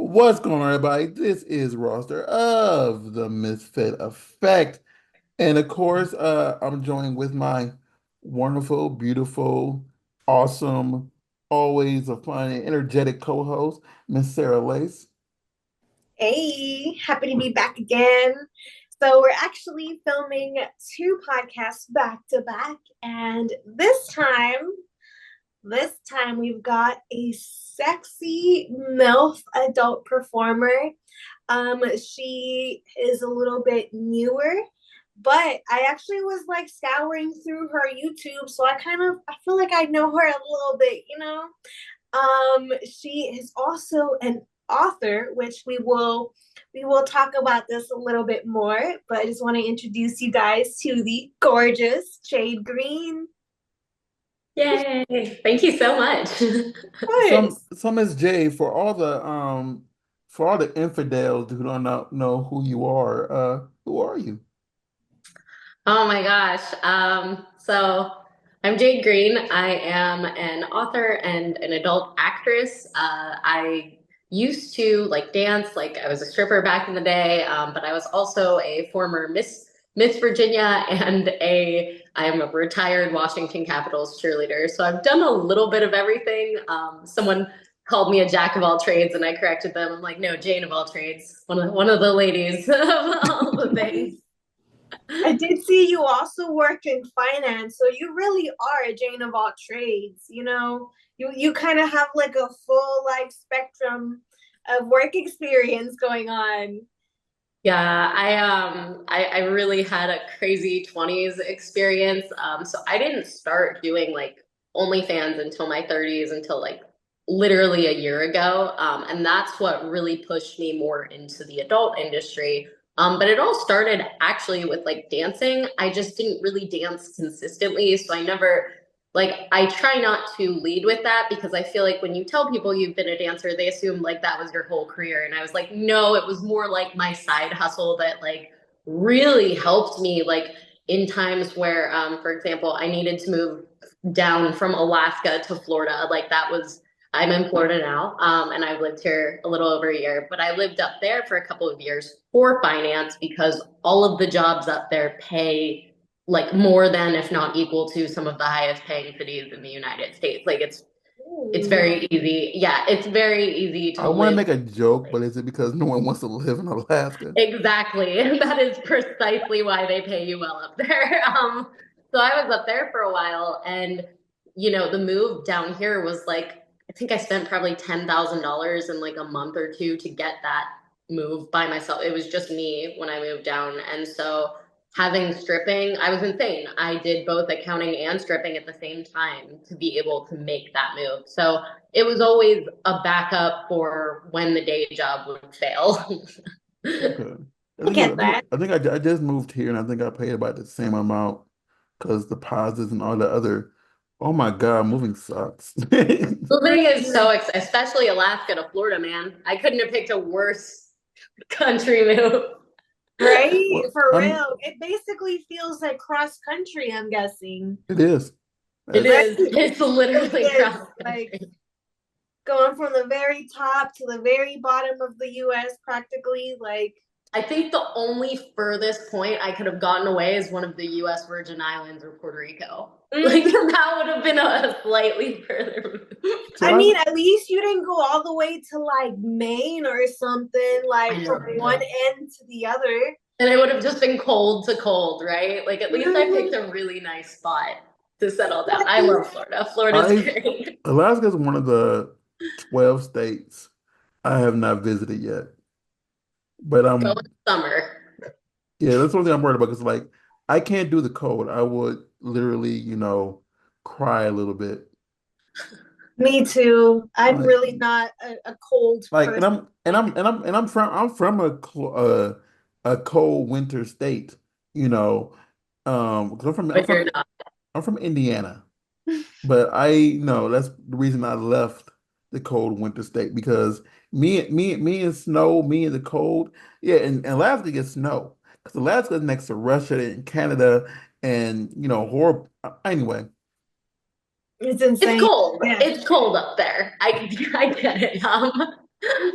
What's going on, everybody? This is Roster of the Misfit Effect. And of course, I'm joined with my wonderful, beautiful, awesome, always a fun and energetic co-host, Miss Sarah Lace. Hey, happy to be back again. So, we're actually filming two podcasts back to back, and this time we've got a sexy MILF adult performer. She is a little bit newer, but I actually was like scouring through her YouTube, so I feel like I know her a little bit. She is also an author, which we will talk about this a little bit more. But I just want to introduce you guys to the gorgeous Jade Greene. Yay. Thank you so much. Some is Jay for all the infidels who don't know who you are. Who are you? Oh my gosh. So I'm Jade Greene. I am an author and an adult actress. I used to like dance, like I was a stripper back in the day, but I was also a former Miss Virginia and I am a retired Washington Capitals cheerleader. So I've done a little bit of everything. Someone called me a jack of all trades, and I corrected them. I'm like, no, Jane of all trades, one of the ladies of all the things. I did see you also work in finance, so you really are a Jane of all trades. You kind of have like a full like spectrum of work experience going on. Yeah, I really had a crazy 20s experience. So I didn't start doing like OnlyFans until my 30s, until like literally a year ago. And that's what really pushed me more into the adult industry. But it all started actually with like dancing. I just didn't really dance consistently, so I never like I try not to lead with that because I feel like when you tell people you've been a dancer, they assume like that was your whole career. And I was like, no, it was more like my side hustle that like really helped me like in times where for example, I needed to move down from Alaska to Florida. Like that was I'm in Florida now, and I've lived here a little over a year, but I lived up there for a couple of years for finance because all of the jobs up there pay like more than, if not equal to, some of the highest paying cities in the United States. Like it's Ooh. very easy. Yeah, it's very easy I to want to live. make a joke, but is it because no one wants to live in Alaska? Exactly. And that is precisely why they pay you well up there. So I was up there for a while, and the move down here was like I think I spent probably $10,000 in like a month or two to get that move by myself. It was just me when I moved down. And so having stripping, I was insane. I did both accounting and stripping at the same time to be able to make that move. So it was always a backup for when the day job would fail. Okay. I get that. I just moved here and I think I paid about the same amount because deposits and all the other. Oh my God, moving sucks. Moving is so, especially Alaska to Florida, man. I couldn't have picked a worse country move. Right? Well, For real. It basically feels like cross country, I'm guessing. it is. It That's, Right? is. It's It literally is. cross Like country. going from the very top to the very bottom of the US practically. Like, I think the only furthest point I could have gotten away is one of the U.S. Virgin Islands or Puerto Rico. Like mm, that would have been a slightly further move. so I I, mean, at least you didn't go all the way to like Maine or something, I like from one know. end to the other. And it would have just been cold to cold, right? Like at least I picked Mhm. a really nice spot to settle down. I love Florida. Florida's I great. Alaska is one of the 12 states I have not visited yet. But Go in summer. yeah, that's one thing I'm worried about because like I can't do the cold. I would literally, cry a little bit. Me too. I'm Like really not a cold Like, and person. I'm from a cold winter state, 'cause But you're not. I'm from Indiana, but I know that's the reason I left the cold winter state because me and snow, me and the cold, yeah, and Alaska gets snow because Alaska is next to Russia and Canada, and horrible. Anyway, It's It's insane. cold. Yeah. It's cold up there. I I get it.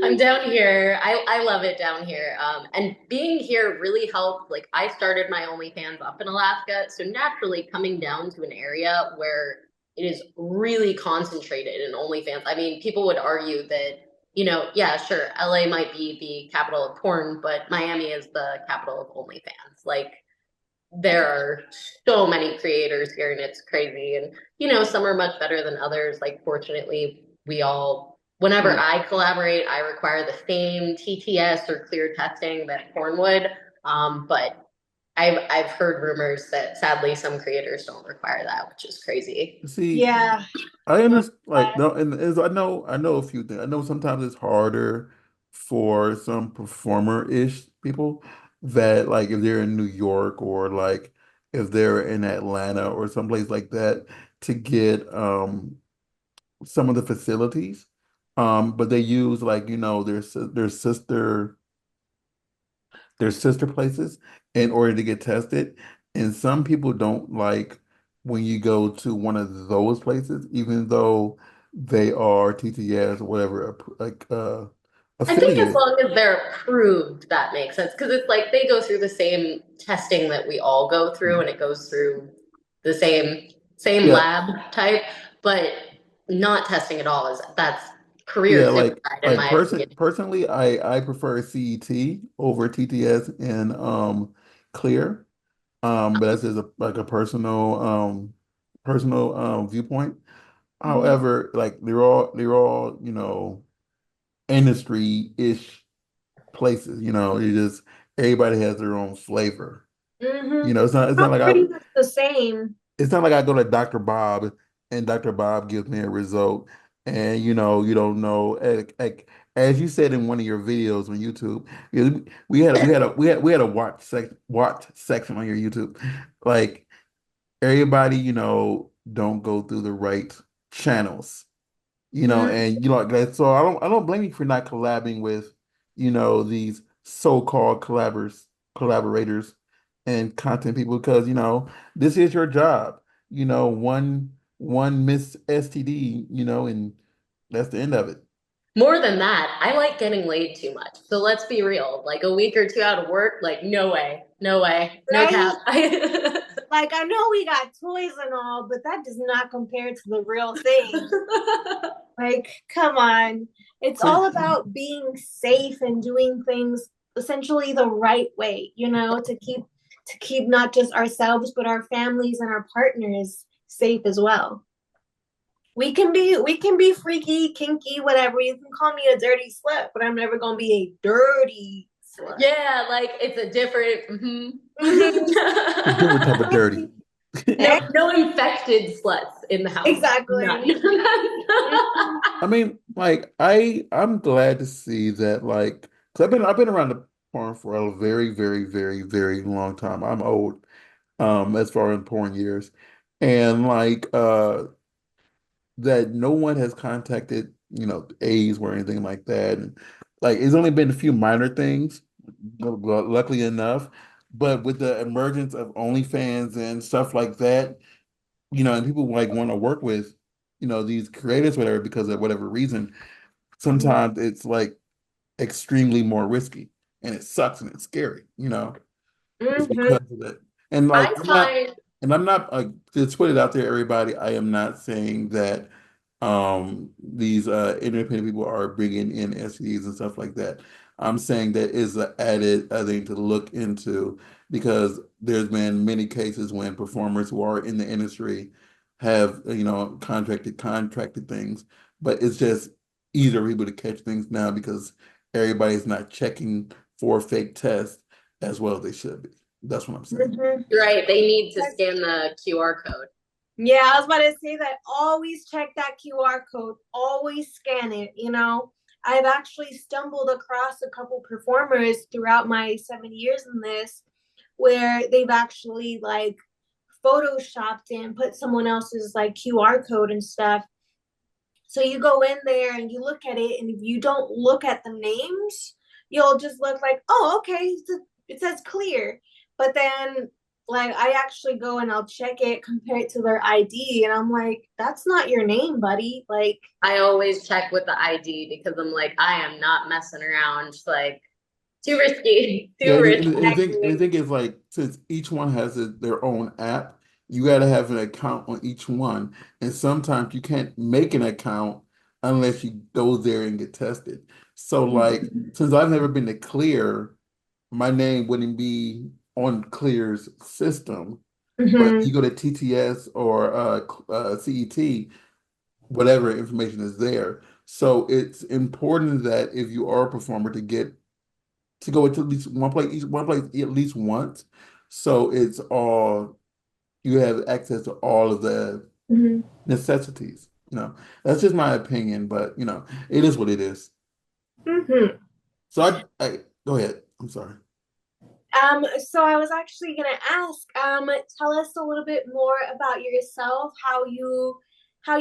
I'm down here. I love it down here. And being here really helped. Like I started my OnlyFans up in Alaska, so naturally coming down to an area where it is really concentrated in OnlyFans. I mean, people would argue that, yeah, sure, LA might be the capital of porn, but Miami is the capital of OnlyFans. Like there are so many creators here and it's crazy. And, some are much better than others. Like, fortunately, whenever Yeah. I collaborate, I require the same TTS or clear testing that porn would. But I've heard rumors that sadly some creators don't require that, which is crazy. See, Yeah. I understand, like, no, and I know a few things. I know sometimes it's harder for some performer-ish people that, like, if they're in New York or like if they're in Atlanta or someplace like that to get some of the facilities. But they use like, their sister places in order to get tested. And some people don't like when you go to one of those places, even though they are TTS or whatever, like I think as affiliated. long as they're approved, that makes sense. Because it's like they go through the same testing that we all go through, and it goes through the same Yeah, lab type, but not testing at all is that's career yeah, like suicide in like my person opinion. personally, I prefer CET over TTS and Clear. But that's just like a personal viewpoint. Mhm. However, like they're all, industry-ish places. You just everybody has their own flavor. Mhm. It's not like Pretty much the same. I go to Dr. Bob and Dr. Bob gives me a result and you don't know like as you said in one of your videos on YouTube, we had a watch section on your YouTube. Like everybody, don't go through the right channels. Mhm. And like that. So I don't blame you for not collabing with, these so-called collaborators and content people because, this is your job. One miss STD, and that's the end of it. More than that, I like getting laid too much. So let's be real. Like a week or two out of work, like no way, no way, no Right? cap. Like I know we got toys and all, but that does not compare to the real thing. Like, come on. It's So all about being safe and doing things essentially the right way, to keep not just ourselves but our families and our partners safe as well. We can be freaky, kinky, whatever. You can call me a dirty slut, but I'm never gonna be a dirty slut. Yeah, like it's a different. Mm-hmm. a different type of dirty. No infected sluts in the house. None. Exactly. Mhm. I mean, like I'm glad to see that, like, 'cause I've been around the porn for a very, very, very, very long time. I'm old, as far as porn years, and like that no one has contacted, A's or anything like that. And like it's only been a few minor things, luckily enough. But with the emergence of OnlyFans and stuff like that, and people like want to work with, these creators, whatever, because of whatever reason, sometimes it's like extremely more risky and it sucks and it's scary, Mhm. because of it. And like I find I'm not like to put it out there, everybody. I am not saying that these independent people are bringing in STDs and stuff like that. I'm saying that is an added thing to look into because there's been many cases when performers who are in the industry have contracted things, but it's just easier for people to catch things now because everybody's not checking for fake tests as well as they should be. That's what I'm saying. Mhm. right. They need to scan the QR code. Yeah, I was about to say that. Always check that QR code. Always scan it. I've actually stumbled across a couple performers throughout my 7 years in this where they've actually like photoshopped and put someone else's like QR code and stuff. So you go in there and you look at it, and if you don't look at the names, you'll just look like, oh, okay, it says clear. But then Like I actually go and I'll check it, compare it to their ID, and I'm like, that's not your name, buddy. Like I always check with the ID because I'm like, I am not messing around. Like, too risky, Yeah, too risky. and the thing is like since each one has their own app, you got to have an account on each one, and sometimes you can't make an account unless you go there and get tested. So like since I've never been to Clear, my name wouldn't be on Clear's system. But Mhm. you go to TTS or CET, whatever information is there. So it's important that if you are a performer to go into at least one place at least once. So it's all you have access to all of the Mhm. necessities. That's just my opinion, but it is what it is. Mhm. So I go ahead. I'm sorry. So I was actually gonna ask, tell us a little bit more about yourself, how you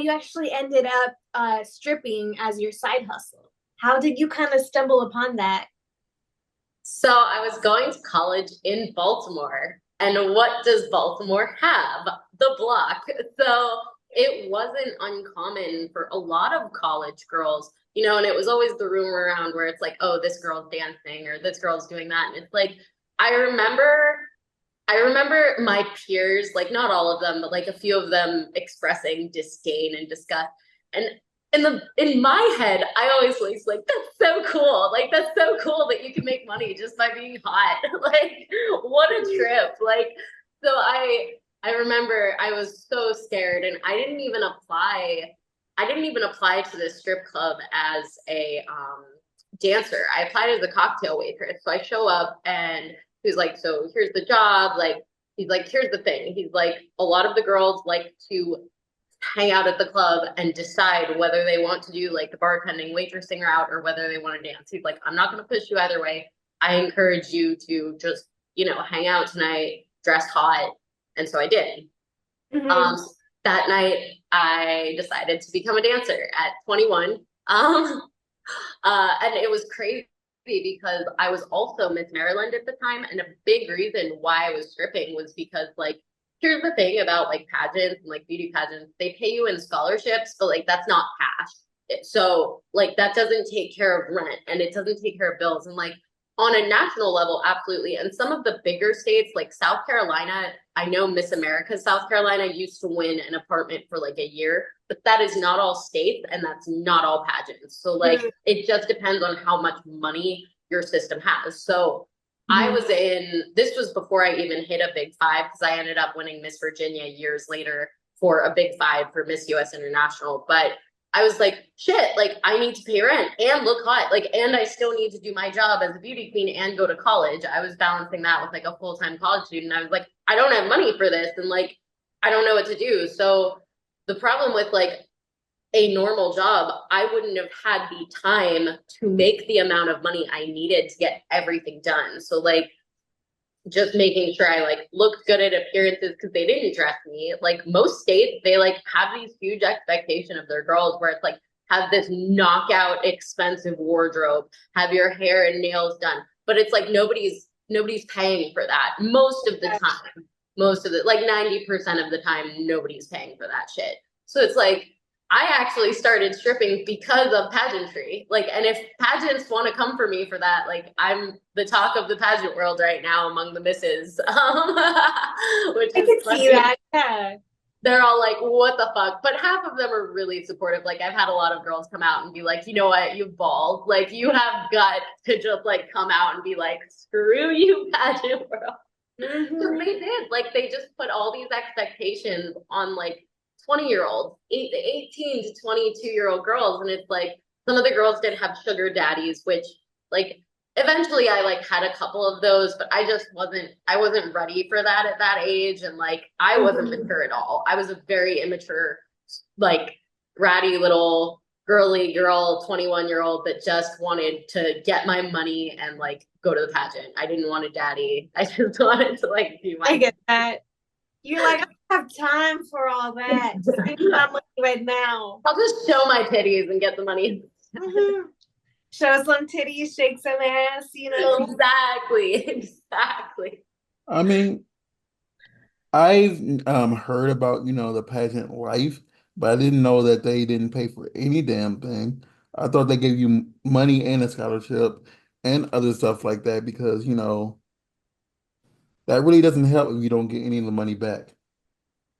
actually ended up stripping as your side hustle. How did you kind of stumble upon that? So I was going to college in Baltimore. And what does Baltimore have? The block. So it wasn't uncommon for a lot of college girls, and it was always the rumor around where it's like, oh, this girl's dancing or this girl's doing that. And it's like, I remember I remember my peers, like not all of them, but like a few of them expressing disdain and disgust. And in my head, I always was like, that's so cool. Like that's so cool that you can make money just by being hot. Like what a trip. Like so I remember I was so scared and I didn't even apply to this strip club as a dancer. I applied as a cocktail waitress. So I show up and he's like, so here's the job. Like, he's like, here's the thing. He's like, a lot of the girls like to hang out at the club and decide whether they want to do like the bartending, waitressing route or whether they want to dance. He's like, I'm not going to push you either way. I encourage you to just, hang out tonight, dress hot. And so I did. Mhm. Um, that night, I decided to become a dancer at 21. And it was crazy because I was also Miss Maryland at the time. And a big reason why I was stripping was because, like, here's the thing about like pageants and like beauty pageants, they pay you in scholarships, but like that's not cash. So, like, that doesn't take care of rent and it doesn't take care of bills. And like, on a national level, absolutely. And some of the bigger states, like South Carolina, I know Miss America, South Carolina used to win an apartment for like a year, but that is not all states and that's not all pageants. So like Mhm. it just depends on how much money your system has. So Mhm. this was before I even hit a big five because I ended up winning Miss Virginia years later for a big five for Miss US International. But I was like, shit, like I need to pay rent and look hot, like, and I still need to do my job as a beauty queen and go to college. I was balancing that with like a full-time college student. I was like, I don't have money for this and like, I don't know what to do. So the problem with like a normal job, I wouldn't have had the time to make the amount of money I needed to get everything done. So like just making sure I like looked good at appearances because they didn't dress me. Like most states, they like have these huge expectation of their girls where it's like have this knockout expensive wardrobe, have your hair and nails done. But it's like nobody's paying for that most of the time. Most of the like 90% of the time, nobody's paying for that shit. So it's like I actually started stripping because of pageantry. Like, and if pageants want to come for me for that, like, I'm the talk of the pageant world right now among the misses, which I is could see funny. that. Yeah. They're all like, what the fuck? But half of them are really supportive. Like, I've had a lot of girls come out and be like, you know what? You balls. Like, you have got to just like come out and be like, screw you, pageant world. Because Mhm. they did. Like, they just put all these expectations on like 20-year-olds, 18 to 22-year-old girls. And it's like some of the girls did have sugar daddies, which like eventually I like had a couple of those, but I wasn't ready for that at that age. And like I wasn't Mhm. mature at all. I was a very immature, like ratty little girly girl, 21-year-old that just wanted to get my money and like go to the pageant. I didn't want a daddy. I just wanted to like do I my get that. You're like, I don't have time for all that. Just give me my money right now. I'll just show my titties and get the money. Mhm. Show some titties, shake some ass. Exactly. Exactly. I mean, I've heard about, the pageant life, but I didn't know that they didn't pay for any damn thing. I thought they gave you money and a scholarship and other stuff like that because, that really doesn't help if you don't get any of the money back.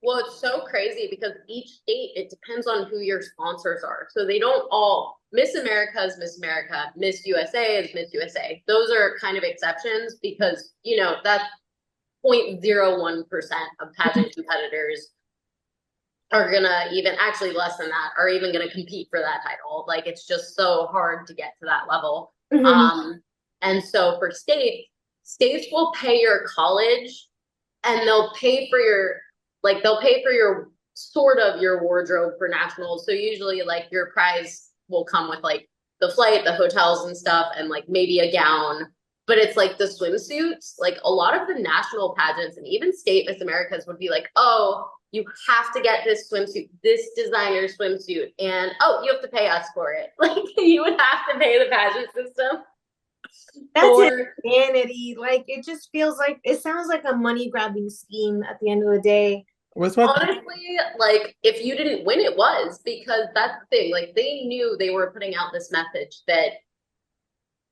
Well, it's so crazy because each state, it depends on who your sponsors are. So they don't all, Miss America is Miss America, Miss USA is Miss USA. Those are kind of exceptions because, that's 0.01% of pageant competitors are gonna, even actually less than that, are even gonna compete for that title. Like it's just so hard to get to that level. Mhm. And so for states will pay your college and they'll pay for your sort of your wardrobe for nationals. So usually like your prize will come with like the flight, the hotels and stuff, and like maybe a gown. But it's like the swimsuits, like a lot of the national pageants and even state Miss Americas would be like, oh, you have to get this swimsuit, this designer swimsuit, and oh, you have to pay us for it. Like you would have to pay the pageant system That's for insanity. Like it just feels like it sounds like a money grabbing scheme at the end of the day. Well, it's about honestly, like if you didn't win, it was because that's the thing. Like they knew they were putting out this message that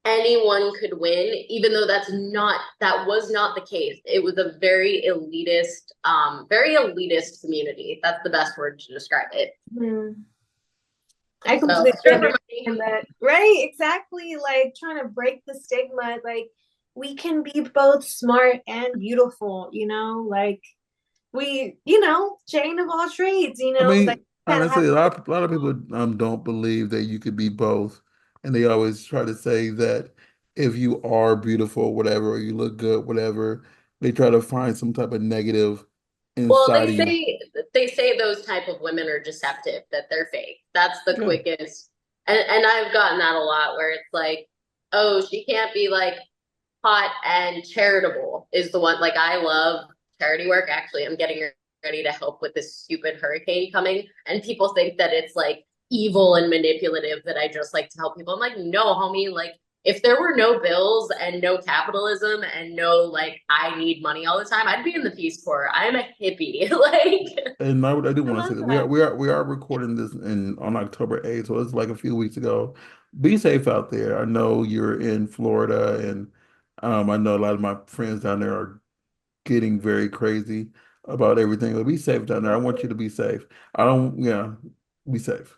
anyone could win, even though that was not the case. It was a very elitist community. That's the best word to describe it. Hmm. I So completely strip for money. understand that. Right, exactly. Like trying to break the stigma. Like we can be both smart and beautiful, like Jane of all trades, I like mean, kind of honestly, have a lot of people don't believe that you could be both, and they always try to say that if you are beautiful, whatever, or you look good, whatever, they try to find some type of negative Well, inside of you. they say those type of women are deceptive, that they're fake. That's the Yeah, quickest. And I've gotten that a lot where it's like, oh, she can't be like hot and charitable is the one. Like I love charity work. Actually, I'm getting ready to help with this stupid hurricane coming, and people think that it's like evil and manipulative that I just like to help people. I'm like, no, homie. Like if there were no bills and no capitalism and no like I need money all the time, I'd be in the Peace Corps. I'm a hippie. Like and I do I want to say love that that. we are recording this on October 8th, so it's like a few weeks ago. Be safe out there. I know you're in Florida, and I know a lot of my friends down there are getting very crazy about everything. But be safe down there. I want you to be safe. I don't, yeah, be safe.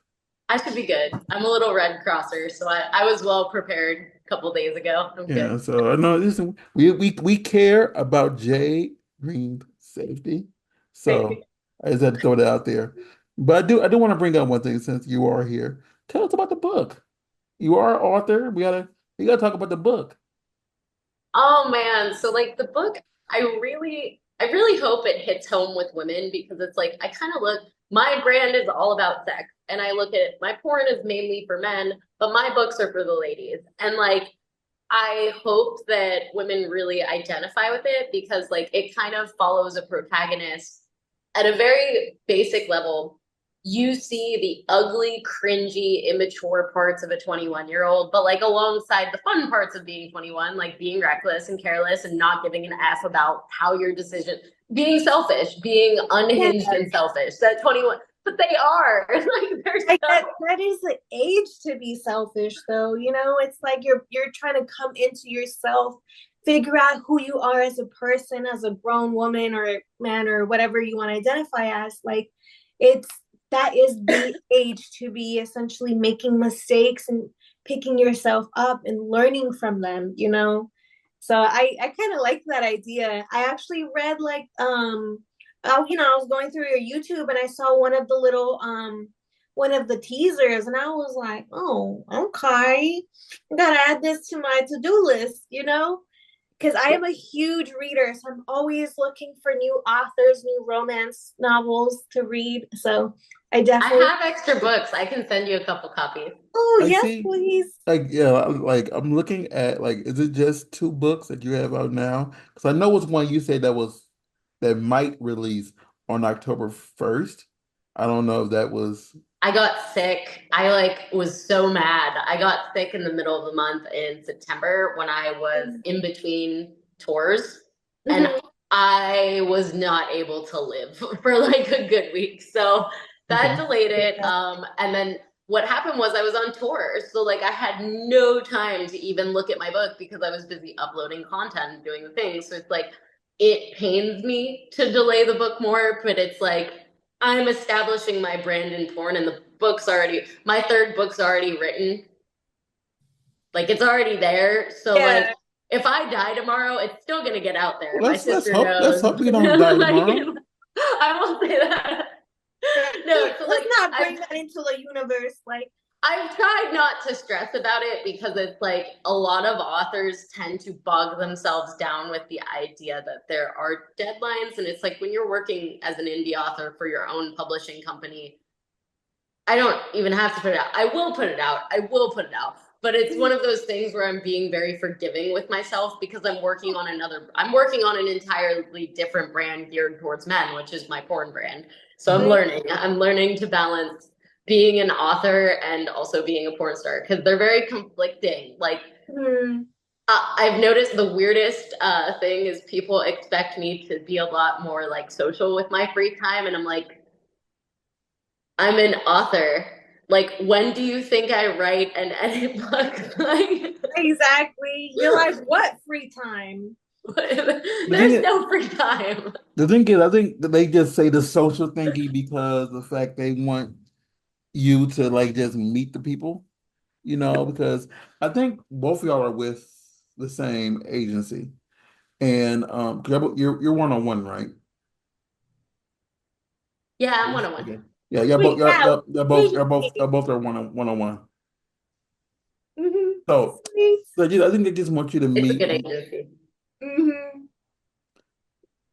I should be good. I'm a little Red Crosser, so I was well prepared a couple days ago. I'm good. Yeah, so I know listen, we care about Jade Greene's safety. So I just had to throw that out there. But I do want to bring up one thing since you are here. Tell us about the book. You are an author. We gotta talk about the book. Oh man, so like the book, I really hope it hits home with women because it's like I kind of look, my brand is all about sex, and I look at my porn is mainly for men, but my books are for the ladies. And like I hope that women really identify with it because like it kind of follows a protagonist at a very basic level. You see the ugly, cringy, immature parts of a 21-year-old, but like alongside the fun parts of being 21, like being reckless and careless and not giving an F about how your decision, being selfish, being Yeah. unhinged and selfish. That 21, but they are like they're Like so that is the age to be selfish though, it's like you're trying to come into yourself, figure out who you are as a person, as a grown woman or man or whatever you want to identify as. Like it's that is the age to be essentially making mistakes and picking yourself up and learning from them. So I kind of like that idea. I actually read like I was going through your YouTube and I saw one of the teasers and I was like, oh, okay. I gotta add this to my to-do list. Because I am a huge reader, so I'm always looking for new authors, new romance novels to read. So I I definitely, have extra books. I can send you a couple copies. oh I yes, see. please. Like, yeah, like I'm looking at like, is it just two books that you have out now? Because I know it's one you said that might release on October 1st. I don't know if that was I got sick. I like was so mad. I got sick in the middle of the month in September when I was in between tours. And Mhm. I was not able to live for like a good week. So that Okay. delayed it. Yeah. And then what happened was I was on tour. So like I had no time to even look at my book because I was busy uploading content and doing the things. So it's like it pains me to delay the book more, but it's like I'm establishing my brand in porn and the book's already my third book's already written. Like it's already there. So like Yeah. if I die tomorrow, it's still gonna get out there. Well, My let's sister hope let's knows. hope you don't die Like tomorrow. I won't say that. No, so Let's like not bring that into the universe. Like, I've tried not to stress about it because it's like a lot of authors tend to bog themselves down with the idea that there are deadlines. And it's like when you're working as an indie author for your own publishing company, I don't even have to put it out. I will put it out. I will put it out. But it's one of those things where I'm being very forgiving with myself because I'm working on an entirely different brand geared towards men, which is my porn brand. So I'm Mhm. learning. I'm learning to balance being an author and also being a porn star because they're very conflicting. Like mm, I've noticed the weirdest thing is people expect me to be a lot more like social with my free time, and I'm like, I'm an author. Like, when do you think I write and edit books? Like, exactly. You're like, what free time? The thing there's is, no free time. I think that they just say the social thingy because the fact they want you to like just meet the people, because I think both of y'all are with the same agency, and 'cause you're one on one, right? Yeah, I'm Yes. 101. Okay. Yeah, yeah, both, We yeah, yeah, yeah, yeah, both, we yeah, both are one on one. mm-hmm. So, Sweet. I think they just want you to It's a meet. good agency. Mm-hmm.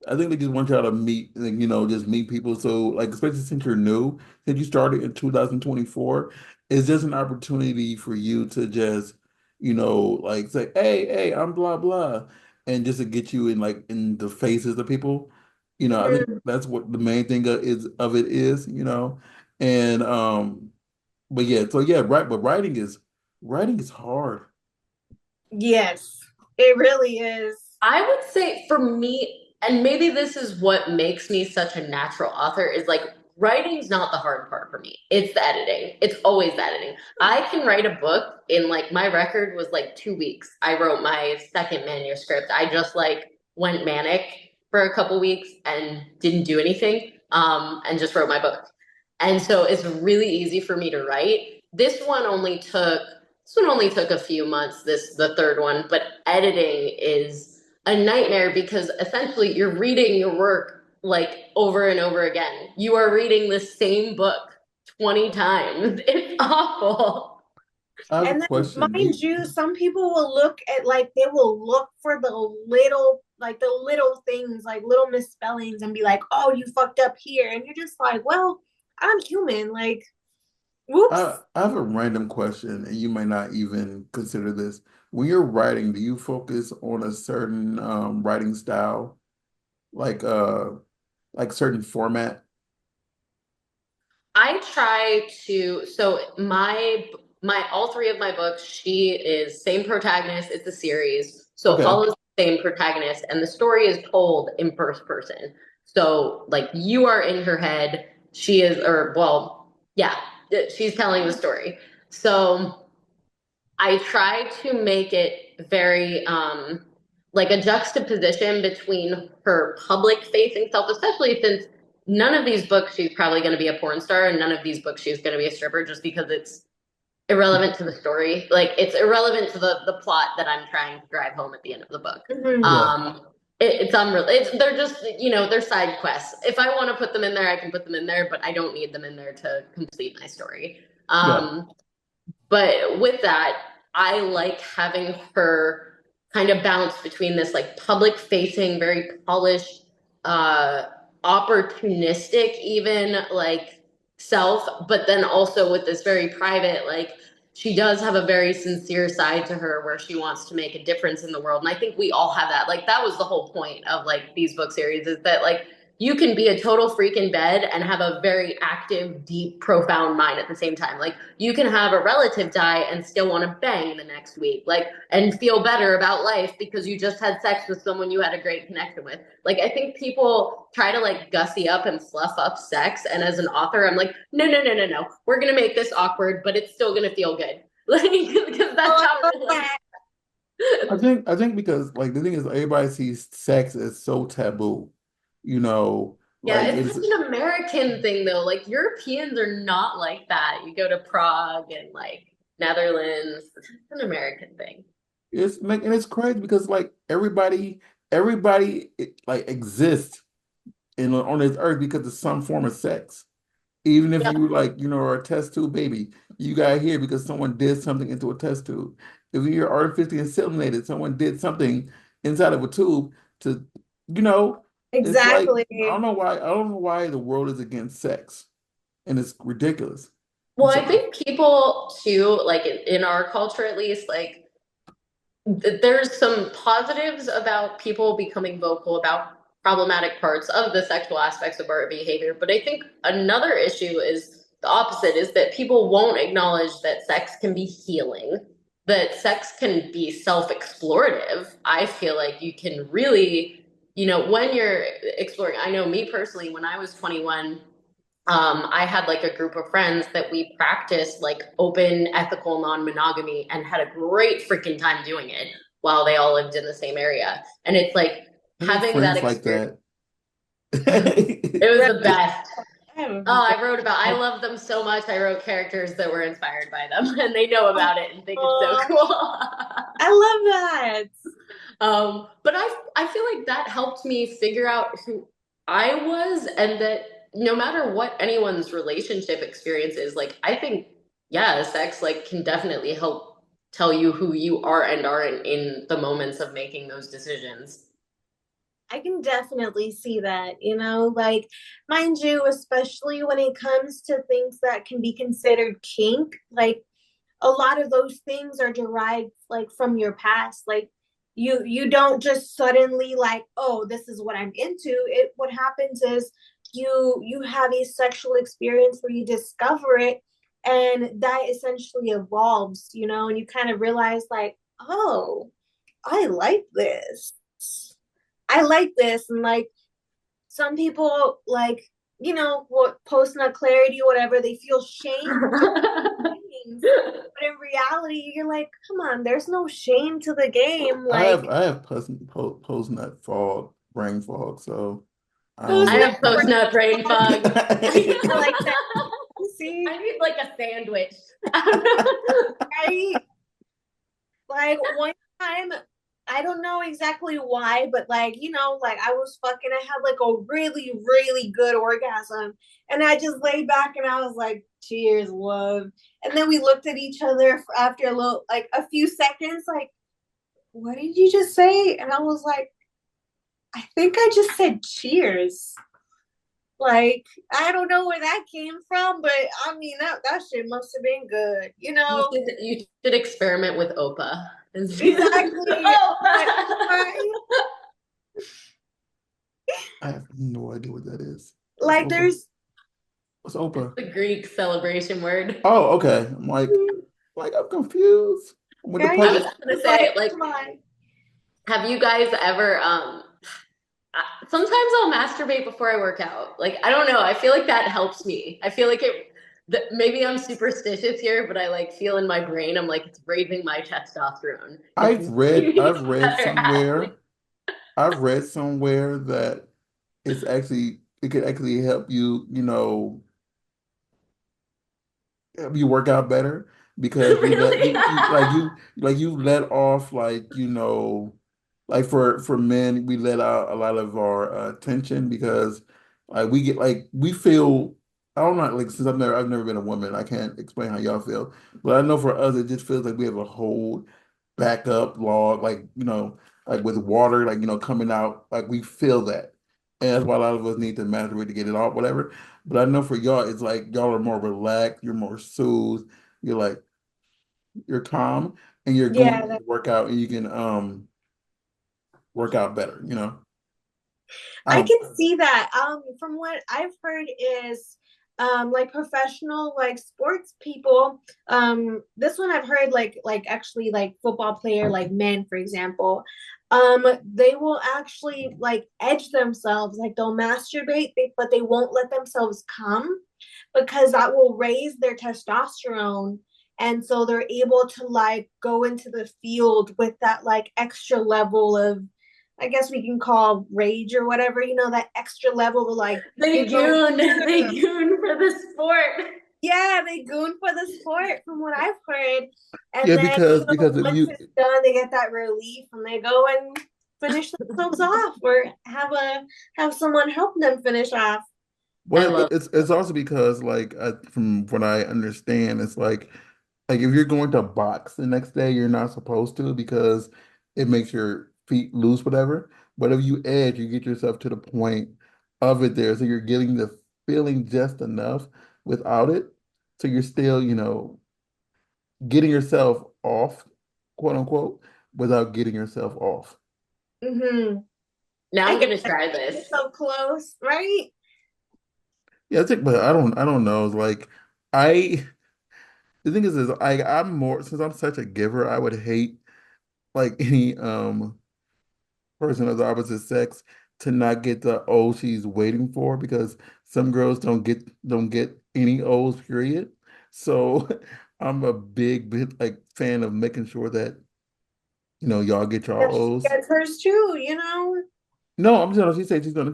I think they just want y'all to meet, like, just meet people. So, like, especially since you're new, since you started in 2024, it's just an opportunity for you to just, like say, hey, I'm blah blah, and just to get you in like in the faces of people. I think Mm-hmm. that's what the main thing of it is, and but yeah, so yeah, right. But writing is hard. Yes, it really is. I would say for me, and maybe this is what makes me such a natural author, is like writing's not the hard part for me. It's the editing. It's always the editing. I can write a book in like my record was like 2 weeks. I wrote my second manuscript. I just like went manic for a couple weeks and didn't do anything, and just wrote my book. And so it's really easy for me to write. This one only took a few months, the third one, but editing is a nightmare because essentially you're reading your work like over and over again. You are reading the same book 20 times. It's awful. I have a And then, question. mind you, some people will look at like they will look for the little things, like little misspellings, and be like, "Oh, you fucked up here," and you're just like, "Well, I'm human." Like, whoops. I have a random question, and you might not even consider this. When you're writing, do you focus on a certain writing style, like certain format? I try to so my all three of my books, she is same protagonist, it's a series. So it Okay. follows the same protagonist and the story is told in first person. So like you are in her head, she is or well, yeah, she's telling the story. So I try to make it very like a juxtaposition between her public facing self, especially since none of these books she's probably going to be a porn star, and none of these books she's going to be a stripper, just because it's irrelevant to the story. Like it's irrelevant to the plot that I'm trying to drive home at the end of the book. Mm-hmm. Yeah. It's unreal. They're just they're side quests. If I want to put them in there, I can put them in there, but I don't need them in there to complete my story. Yeah. But with that, I like having her kind of bounce between this like public facing, very polished, uh, opportunistic, even like self, but then also with this very private, like she does have a very sincere side to her where she wants to make a difference in the world. And I think we all have that. Like that was the whole point of like these book series is that like you can be a total freak in bed and have a very active, deep, profound mind at the same time. Like you can have a relative die and still want to bang the next week, like, and feel better about life because you just had sex with someone you had a great connection with. Like I think people try to like gussy up and fluff up sex, and as an author, I'm like, no, no, no, no, no. We're gonna make this awkward, but it's still gonna feel good. Like because that's Oh, how I it love like, that. I think because like the thing is everybody sees sex as so taboo, you know, yeah, like it's it's such an American thing though. Like Europeans are not like that. You go to Prague and like Netherlands, it's an American thing. it's like and it's crazy because like everybody like exists in on this earth because of some form of sex. Even if Yeah, you like, are a test tube baby, you got here because someone did something into a test tube. If you're artificially inseminated, someone did something inside of a tube to, you know, it's like Exactly. I don't know why the world is against sex. And it's ridiculous. I'm well, I sorry. think people too, like in our culture at least, like there's some positives about people becoming vocal about problematic parts of the sexual aspects of our behavior. But I think another issue is the opposite is that people won't acknowledge that sex can be healing, that sex can be self explorative. I feel like you can really, when you're exploring, I know me personally, when I was 21, I had like a group of friends that we practiced like open, ethical non-monogamy and had a great freaking time doing it while they all lived in the same area. And it's like I have having that friends like experience. that. It was Right. the best. I have Oh, a I wrote about, I love them so much. I wrote characters that were inspired by them and they know about it and think it's so Oh, cool. I love that. But I feel like that helped me figure out who I was, and that no matter what anyone's relationship experience is, like I think, yeah, sex like can definitely help tell you who you are and aren't in the moments of making those decisions. I can definitely see that, like, mind you, especially when it comes to things that can be considered kink, like a lot of those things are derived like from your past. Like you don't just suddenly like, oh, this is what I'm into. It what happens is you have a sexual experience where you discover it and that essentially evolves, and you kind of realize like, oh, I like this. I like this. And like some people like, what post nut clarity, whatever, they feel shame for things. But in reality, you're like, come on, there's no shame to the game. Like I have post nut fog, brain fog, so I post I don't. nut, have post nut brain fog. I like that. See, I need like a sandwich. right? Like one time, I don't know exactly why, but like, like I was fucking, I had like a really, really good orgasm. And I just laid back and I was like, cheers, love. And then we looked at each other after a little, like a few seconds, like, what did you just say? And I was like, I think I just said cheers. Like, I don't know where that came from, but I mean, that shit must have been good, You should experiment with Opa and see. Exactly. Like, Opa. right? I have no idea what that is. What's Like, Opa? there's, What's It's Opa? the Greek celebration word. Oh, okay. I'm like I'm confused. I'm with the I right? was puppet. gonna Like, say, like, come on. have you guys ever sometimes I'll masturbate before I work out. Like, I don't know. I feel like that helps me. I feel like maybe I'm superstitious here, but I like feel in my brain, I'm like, it's raising my testosterone. It's I've making read me I've read better somewhere athlete. I've read somewhere that it could actually help you, help you work out better because you let Really? you let off like for men we let out a lot of our tension because like we get like we feel I don't know like since I've never been a woman I can't explain how y'all feel but I know for us it just feels like we have a whole backup log like like with water like coming out like we feel that and that's why a lot of us need to masturbate to get it off whatever but I know for y'all, it's like y'all are more relaxed, you're more soothed, you're like you're calm, and you're going Yeah, to work out, and you can work out better. I Um, can see that. From what I've heard is like professional like sports people. This one I've heard like actually like football player like men, for example. They will actually like edge themselves, like they'll masturbate, but they won't let themselves come because that will raise their testosterone. And so they're able to like go into the field with that like extra level of, I guess we can call rage or whatever, that extra level of like, They goon, they goon for the sport. yeah, they goon for the sport from what I've heard. And yeah, then, because if once you, it's done, they get that relief and they go and finish themselves off or have someone help them finish off. I well, love it's also because like from what I understand, it's like if you're going to box the next day, you're not supposed to because it makes your feet loose, whatever. But if you edge, you get yourself to the point of it there, so you're getting the feeling just enough without it, so you're still, getting yourself off, quote unquote, without getting yourself off. Mm-hmm. Now I I'm get gonna that. try It's this. so close, right? Yeah, I think, but I don't know. It's like I, the thing is I'm more since I'm such a giver, I would hate like any person of the opposite sex to not get the O she's waiting for because some girls don't get any O's, period. So I'm a big like fan of making sure that y'all get y'all Yes, she O's. gets hers too. No, I'm just she said she's gonna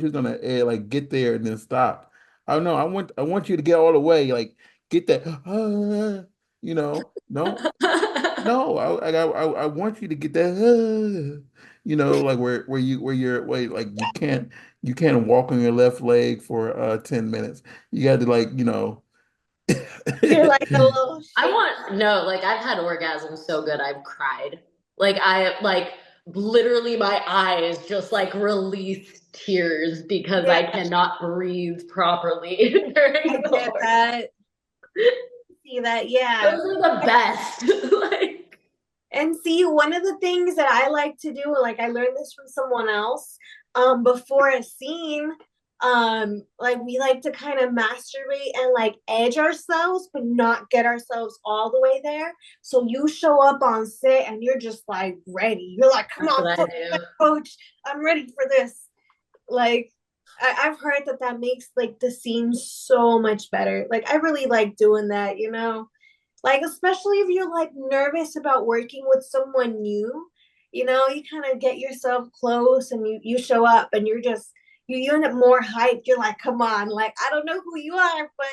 like get there and then stop. I don't know. I want you to get all the way, like get that no. No, I want you to get that, like where like you can't walk on your left leg for 10 minutes. You got to like, You're like a little I shake. want no, like I've had orgasms so good I've cried. Like I like literally my eyes just like release tears because Yeah, I cannot breathe properly during I the get orgasm. that. See that, yeah. Those are the best. Like And see, one of the things that I like to do, like I learned this from someone else, before a scene, like we like to kind of masturbate and like edge ourselves, but not get ourselves all the way there. So you show up on set and you're just like ready. You're like, come that's on, what I do. coach, I'm ready for this. Like, I've heard that makes like the scene so much better. Like, I really like doing that. Like, especially if you're like nervous about working with someone new, you kind of get yourself close and you show up and you end up more hyped. You're like, come on, like I don't know who you are, but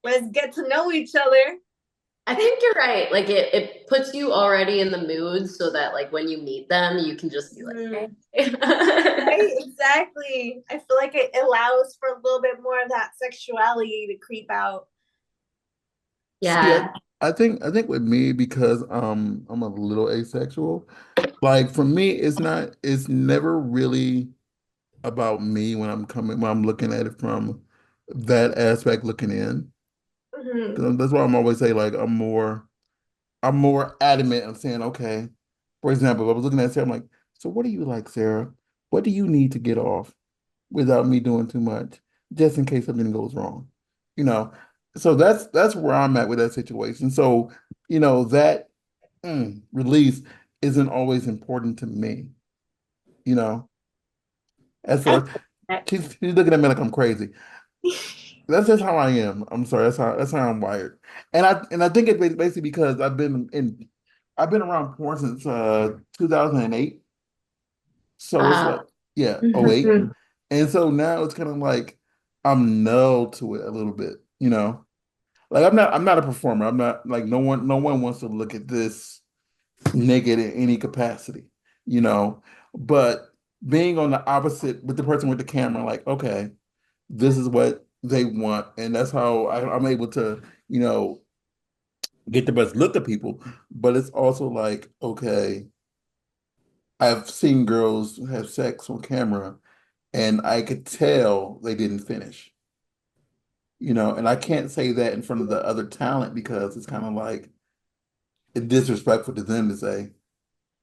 let's get to know each other. I think you're right. Like it puts you already in the mood so that like when you meet them, you can just be like, Mhm. hey. Right, exactly. I feel like it allows for a little bit more of that sexuality to creep out. See, I, Yeah. I think with me because I'm a little asexual. Like for me, it's never really about me when I'm looking at it from that aspect looking in. Hmm. 'Cause that's why I'm always say like I'm more adamant of saying, okay, for example, if I was looking at Sarah, I'm like, so what do you like, Sarah? What do you need to get off without me doing too much, just in case something goes wrong? You know, so that's where I'm at with that situation. So, that release isn't always important to me, you know, as I far as she's looking at me like I'm crazy. That's just how I am. I'm sorry. That's how I'm wired. And I think it's basically because I've been around porn since 2008. So it's like, Wow. yeah, '08. Mhm. And so now it's kind of like I'm null to it a little bit. Like I'm not a performer. I'm not like no one wants to look at this naked in any capacity. But being on the opposite with the person with the camera, like, okay, this is what they want, and that's how I'm able to, you know, get the best look at people. But it's also like, okay, I've seen girls have sex on camera, and I could tell they didn't finish. And I can't say that in front of the other talent because it's kind of like it's disrespectful to them to say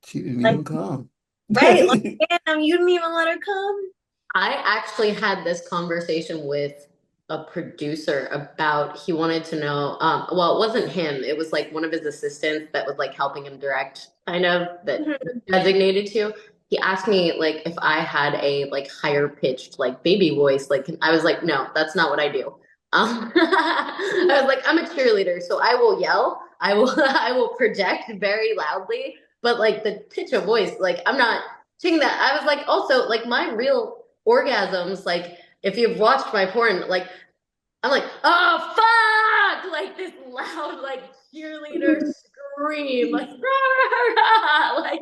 she didn't Like, even come. right, like damn, you didn't even let her come. I actually had this conversation with a producer about he wanted to know, well, it wasn't him, it was like one of his assistants that was like helping him direct, kind of that Mhm. designated to. He asked me like if I had a like higher pitched like baby voice. Like I was like, no, that's not what I do. I was like, I'm a cheerleader, so I will yell, I will I will project very loudly, but like the pitch of voice, like I'm not saying that. I was like, also like my real orgasms, like if you've watched my porn, like I'm like, oh fuck, like this loud like cheerleader scream, like rah, rah, like,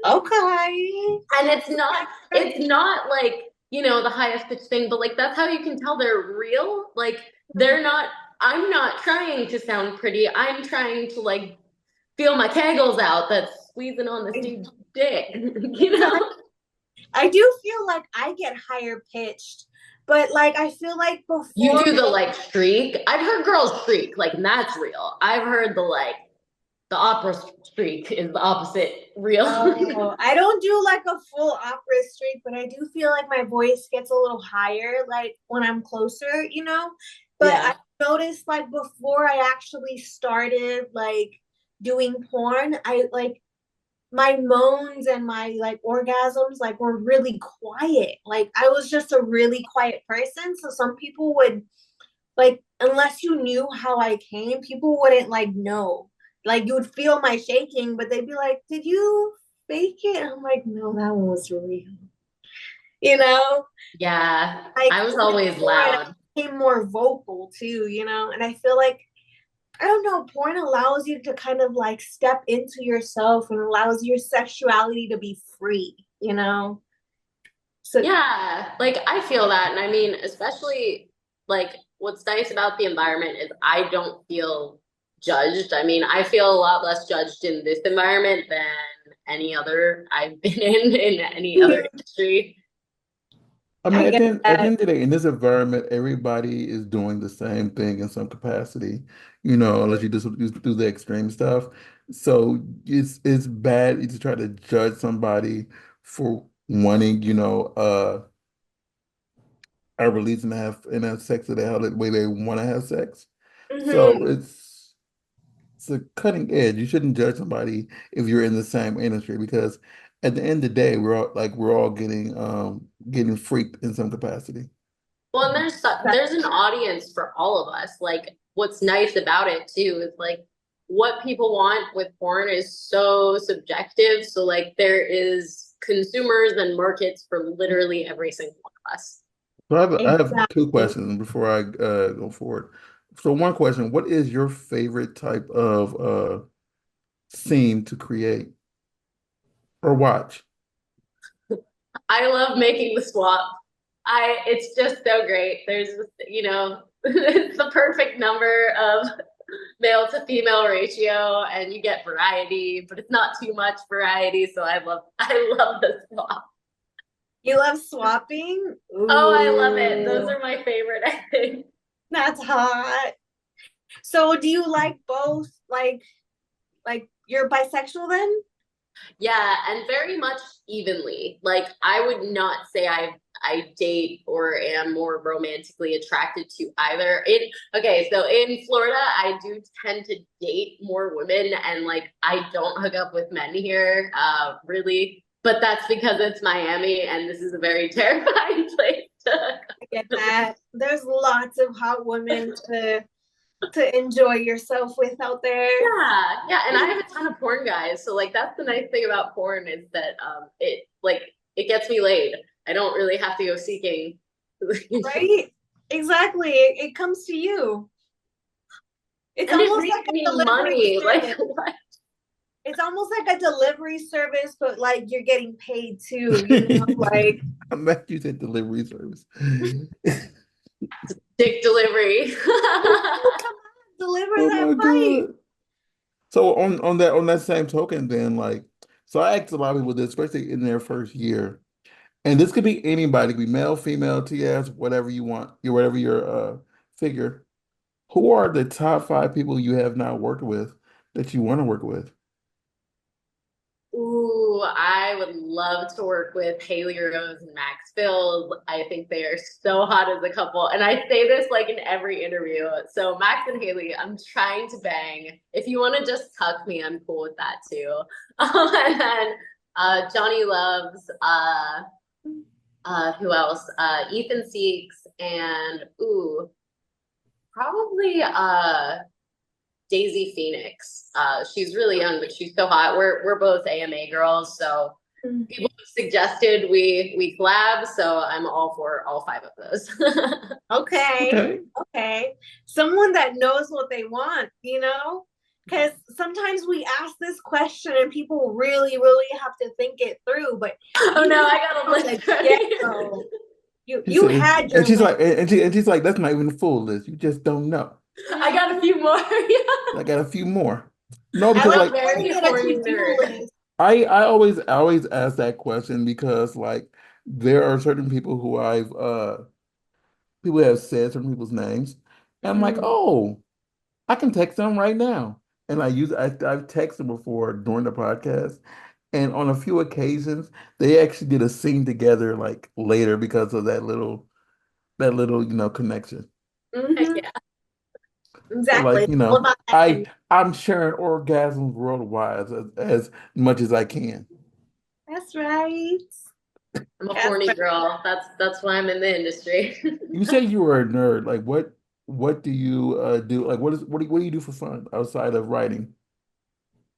Okay. and it's not like the highest pitch thing, but like that's how you can tell they're real. Like they're not. I'm not trying to sound pretty. I'm trying to like feel my kegels out. That's squeezing on the dude's dick, you Exactly. know. I do feel like I get higher pitched, but like I feel like You before. do the like shriek. I've heard girls shriek, like and that's real. I've heard the like the opera shriek is the opposite real. Oh, I don't do like a full opera streak, but I do feel like my voice gets a little higher, like when I'm closer, you know? But I Yeah. noticed like before I actually started like doing porn, I like my moans and my like orgasms like were really quiet. Like I was just a really quiet person. So some people would like unless you knew how I came, people wouldn't like know. Like you would feel my shaking, but they'd be like, "Did you fake it?" And I'm like, "No, that one was real." You know, Yeah. like I was always porn, I loud. became more vocal too. You know, and I feel like I don't know, porn allows you to kind of like step into yourself and allows your sexuality to be free. You know, so Yeah. Like I feel that. And I mean, especially like what's nice about the environment is I don't feel judged. I mean, I feel a lot less judged in this environment than any other I've been in any other industry. I mean, I get at the that. end of the day, in this environment, everybody is doing the same thing in some capacity, you know, unless you do the extreme stuff. So it's bad to try to judge somebody for wanting, a release and have sex the hell the way they want to have sex. So Mm-hmm. it's a cutting edge. You shouldn't judge somebody if you're in the same industry because at the end of the day, we're all getting freaked in some capacity. Well, and there's an audience for all of us. Like, what's nice about it too is like what people want with porn is so subjective. So like there is consumers and markets for literally every single one of us. So I have two Exactly. questions before I go forward. So one question, what is your favorite type of scene to create or watch? I love making the swap. It's just so great. There's it's the perfect number of male to female ratio, and you get variety, but it's not too much variety. So I love the swap. You love swapping? Oh, I love it. Those Ooh, are my favorite, I think. that's hot. So do you like both? Like you're bisexual then? Yeah, and very much evenly. Like I would not say I date or am more romantically attracted to either. So in Florida, I do tend to date more women and like I don't hook up with men here, really. But that's because it's Miami and this is a very terrifying place to I get that. There's lots of hot women to enjoy yourself with out there. Yeah, yeah, and I have a ton of porn guys, so like that's the nice thing about porn is that it gets me laid. I don't really have to go seeking. Right? Exactly. It comes to you. It's And it almost makes like a me delivery money. Like service. what? It's almost like a delivery service, but like you're getting paid too, you know, like I'm glad you said delivery service. Dick delivery. oh, come on, deliver Oh that my pipe. God. So on that same token, then so I asked a lot of people this, especially in their first year. And this could be anybody, it could be male, female, TS, whatever you want, whatever your figure. Who are the top five people you have not worked with that you want to work with? Ooh, I would love to work with Haley Rose and Max Field. I think they are so hot as a couple. And I say this like in every interview. So Max and Haley, I'm trying to bang. If you want to just cuck me, I'm cool with that too. And then Johnny Loves, who else? Ethan Seeks and probably Daisy Phoenix. She's really young, but she's so hot. We're both AMA girls, so people suggested we collab, so I'm all for all 5 of those. Okay. Someone that knows what they want, because sometimes we ask this question and people really, really have to think it through. But oh no, I got a list. You had your and she's list. like, and she's like, that's not even the full list. You just don't know. I got a few more. I got a few more. No, because like I always ask that question because like there are certain people who people have said certain people's names, and I'm like, oh, I can text them right now. And I've texted them before during the podcast, and on a few occasions they actually did a scene together like later because of that little connection. Yeah. So Exactly. like, I'm sharing orgasms worldwide as much as I can. That's right. I'm a horny girl. That's why I'm in the industry. You say you were a nerd. Like what do you do? Like what do you do for fun outside of writing?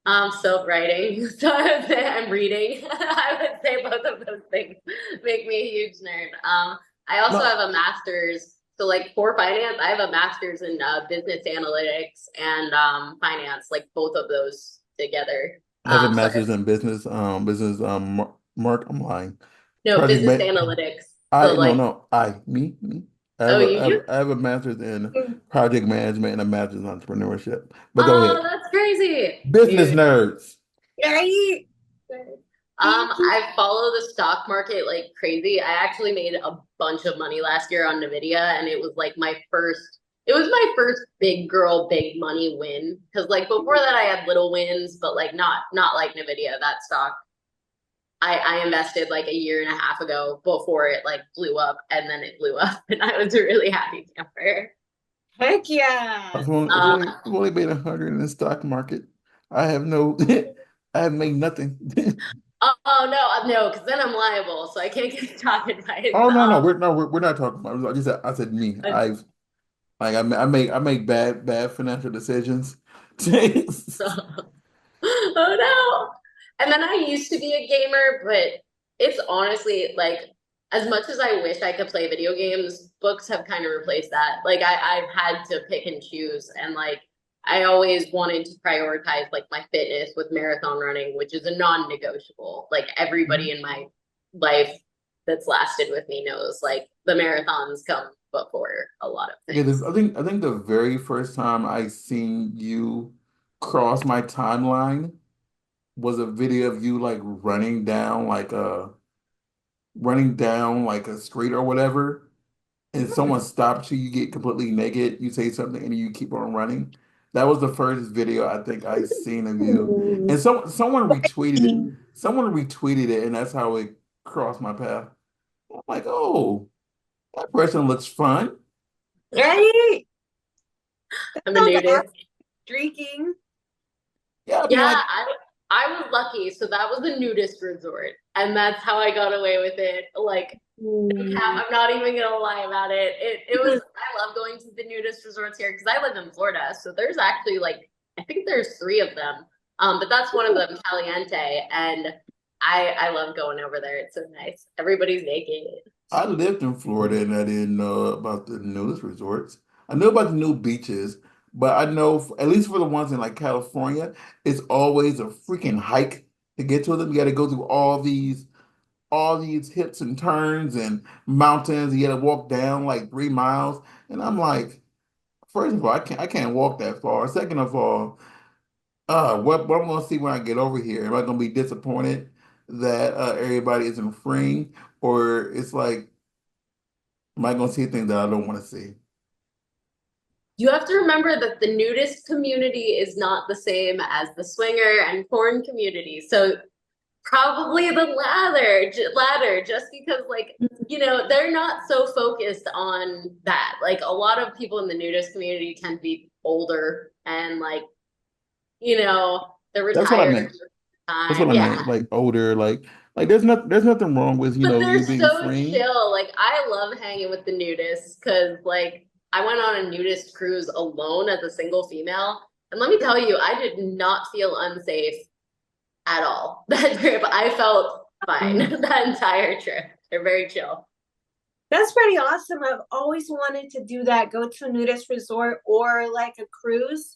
Self-writing. So I would say I'm reading. I would say both of those things make me a huge nerd. I also No, have a master's. So like for finance, I have a master's in business analytics and finance, like both of those together. I have a So master's in business I'm lying. no, Project business man analytics. So I no like, no I me. oh, you do? I have a master's in project management and a master's in entrepreneurship. But go Oh, ahead. that's crazy, Business dude. nerds. Right. I follow the stock market like crazy. I actually made a bunch of money last year on Nvidia, and it was like it was my first big girl, big money win. Because like before that, I had little wins, but like not like Nvidia. That stock, I invested like a year and a half ago before it like blew up, and then it blew up, and I was a really happy camper. Heck yeah. I've only made 100 in the stock market. I have no, I have made nothing. No, because then I'm liable, so I can't get stock advice. Oh no, we're not talking about. I said me. I've like I make bad financial decisions. Oh no. And then I used to be a gamer, but it's honestly like as much as I wish I could play video games, books have kind of replaced that. Like I've had to pick and choose and like I always wanted to prioritize like my fitness with marathon running, which is a non-negotiable. Like everybody in my life that's lasted with me knows like the marathons come before a lot of Yeah, things. I think the very first time I seen you cross my timeline was a video of you like running down like a street or whatever, and someone stops you, you get completely naked, you say something, and you keep on running. That was the first video I think I seen of you. And someone retweeted it. Someone retweeted it, and that's how it crossed my path. I'm like, oh, that person looks fun. Right. I'm a nudist. Streaking. Yeah, I mean, Yeah, like, I was lucky. So that was a nudist resort, and that's how I got away with it. Like, I'm not even gonna lie about it. It was. I love going to the nudist resorts here because I live in Florida. So there's actually like I think there's 3 of them. But that's one of them, Caliente, and I love going over there. It's so nice. Everybody's naked. I lived in Florida and I didn't know about the nudist resorts. I know about the new beaches, but I know, at least for the ones in like California, it's always a freaking hike to get to them. You got to go through all these hips and turns and mountains. You got to walk down like 3 miles. And I'm like, first of all, I can't walk that far. Second of all, what I'm gonna see when I get over here? Am I gonna be disappointed that everybody isn't freeing, or it's like, am I gonna see things that I don't want to see? You have to remember that the nudist community is not the same as the swinger and porn community. So Probably the latter, just because like, they're not so focused on that. Like a lot of people in the nudist community tend to be older and like, they're That's what I retired. meant. That's what I Yeah. meant. Like older, like there's nothing wrong with, But they're you being so free. chill. Like I love hanging with the nudists because like I went on a nudist cruise alone as a single female. And let me tell you, I did not feel unsafe at all that trip. I felt fine Mm. that entire trip. They're very chill. That's pretty awesome. I've always wanted to do that, go to a nudist resort or like a cruise.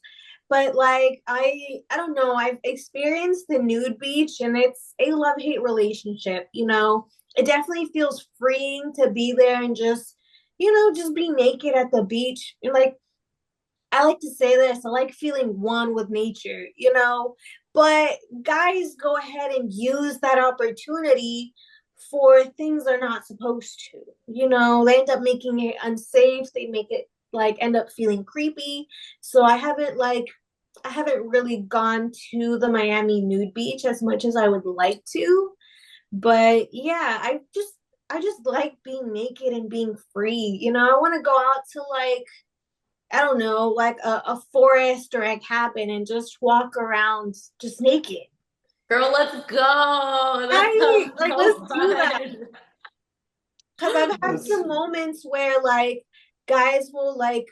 But like I don't know, I've experienced the nude beach and it's a love-hate relationship, you know. It definitely feels freeing to be there and just, just be naked at the beach. And like I like to say this, I like feeling one with nature, you know. But guys go ahead and use that opportunity for things they're not supposed to. You know, they end up making it unsafe. They make it like end up feeling creepy. So I haven't really gone to the Miami nude beach as much as I would like to. But yeah, I just like being naked and being free. You know, I want to go out to like I don't know, like a forest or a cabin and just walk around just naked. Girl, let's go. That Right? sounds Like, let's so do that. fun. Because I've had That's some moments where guys will like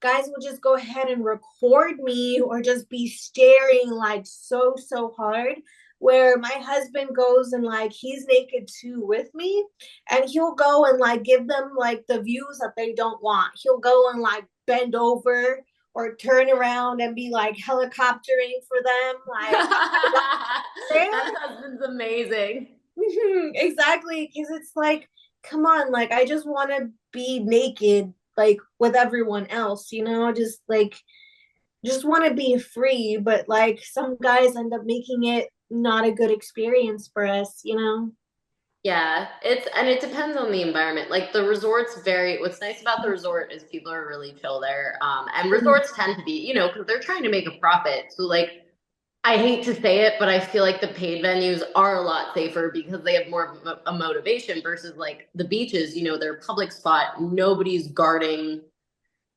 guys will just go ahead and record me or just be staring like so hard where my husband goes and like he's naked too with me and he'll go and like give them like the views that they don't want. He'll go and like bend over or turn around and be like helicoptering for them like That husband's amazing. exactly, because it's like come on, like I just want to be naked like with everyone else, just want to be free, but like some guys end up making it not a good experience for us. Yeah, it depends on the environment. Like the resorts vary. What's nice about the resort is people are really chill there. And resorts tend to be, because they're trying to make a profit. So like I hate to say it, but I feel like the paid venues are a lot safer because they have more of a motivation versus like the beaches, they're a public spot. Nobody's guarding,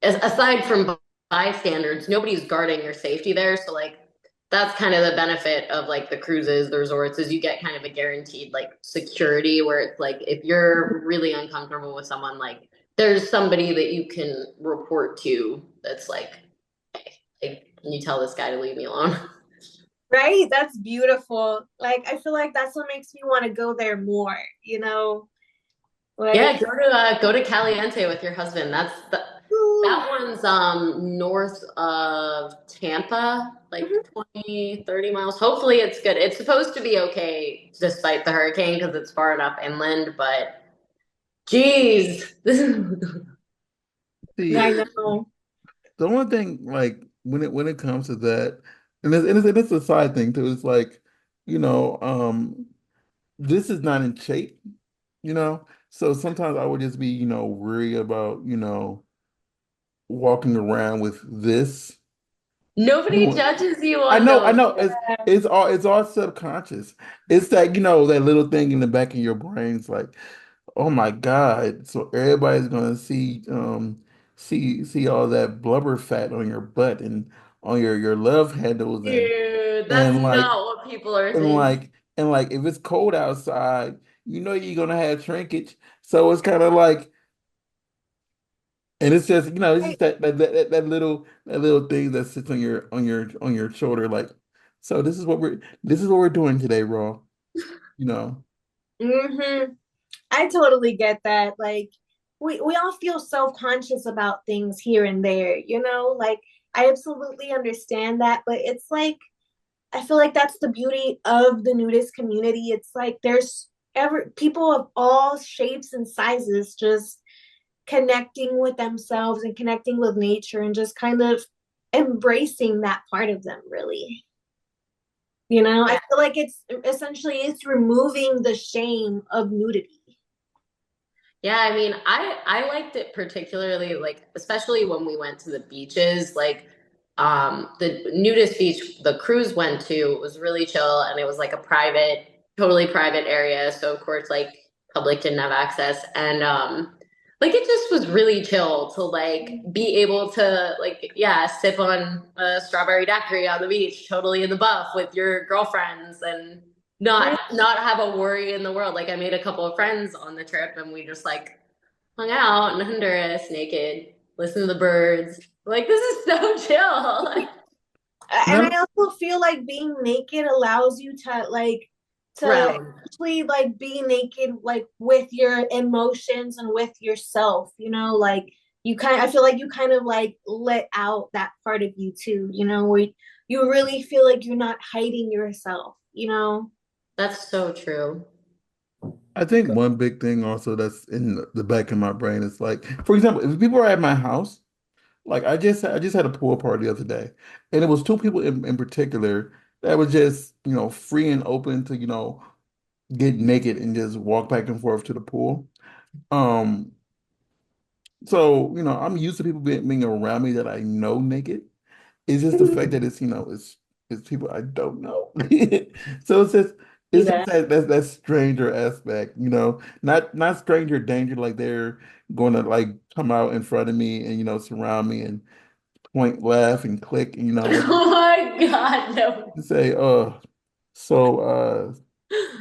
aside from bystanders, nobody's guarding your safety there. So like that's kind of the benefit of like the cruises, the resorts, is you get kind of a guaranteed like security where it's like if you're really uncomfortable with someone, like there's somebody that you can report to that's hey, like, can you tell this guy to leave me alone? Right, that's beautiful. Like I feel like that's what makes me want to go there more. Yeah, Like go to Caliente with your husband. ooh, That one's north of Tampa, like mhm. 20, 30 miles. Hopefully it's good. It's supposed to be okay despite the hurricane because it's far enough inland, but geez. I the know. the only thing, like when it comes to that, and it's a side thing too. It's like, you know, this is not in shape, you know. So sometimes I would just be, worried about, walking around with this. Nobody Doing, judges you I on know, I those. know. It's all subconscious. It's that, that little thing in the back of your brain. It's like, oh my God. So everybody's gonna see all that blubber fat on your butt and on your love handles Dude, that's and like not what people are and thinking. like and like if it's cold outside, you're gonna have shrinkage. So it's kind of like, and it's just, it's I, just that little thing that sits on your shoulder, like, so this is what we're doing today, Raw. You know. mm-hmm. I totally get that. Like we all feel self-conscious about things here and there. Like I absolutely understand that, but it's like I feel like that's the beauty of the nudist community. It's like there's ever people of all shapes and sizes just connecting with themselves and connecting with nature and just kind of embracing that part of them really. I Yeah. feel like it's removing the shame of nudity. Yeah, I mean, I liked it particularly like especially when we went to the beaches. Like the nudist beach the cruise went to was really chill, and it was like a totally private area. So of course, like public didn't have access, and like it just was really chill to like be able to like yeah sip on a strawberry daiquiri on the beach, totally in the buff with your girlfriends, and not have a worry in the world. Like I made a couple of friends on the trip, and we just like hung out in Honduras naked, listen to the birds. Like this is so chill. And No, I also feel like being naked allows you to like to Ground. actually like be naked like with your emotions and with yourself, like I feel like you kind of like let out that part of you too, where you really feel like you're not hiding yourself. That's so true. I think one big thing also that's in the back of my brain is like, for example, if people are at my house, like I just had a pool party the other day, and it was two people in particular that were just, free and open to, get naked and just walk back and forth to the pool. Um, so, I'm used to people being around me that I know naked. It's just the fact that it's people I don't know. So See it's just that? that stranger aspect, not stranger danger like they're going to like come out in front of me and surround me and point, laugh, and click, and Oh my God, no. say, so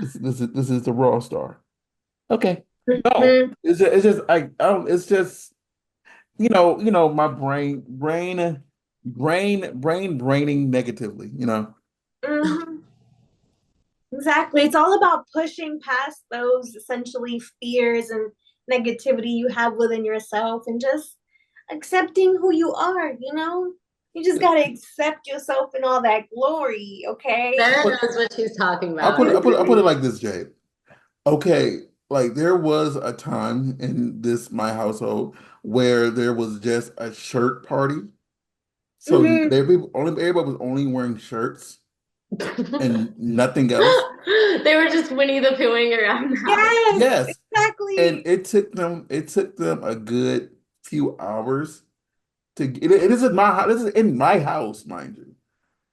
this is the Raw Star. Okay. No, Mhm. it's just I don't it's just my braining negatively. Mhm. Exactly. It's all about pushing past those essentially fears and negativity you have within yourself and just accepting who you are. You just got to accept yourself in all that glory, okay? I Sarah put knows what she's talking I put about. it I put it I put it like this, Jade. Okay, like there was a time in this my household where there was just a shirt party. So Hmm. everybody was only wearing shirts and nothing else. They were just Winnie the Poohing around the house. Yes, Yes. And exactly. it took them a good few hours it is in my house. This is in my house, mind you.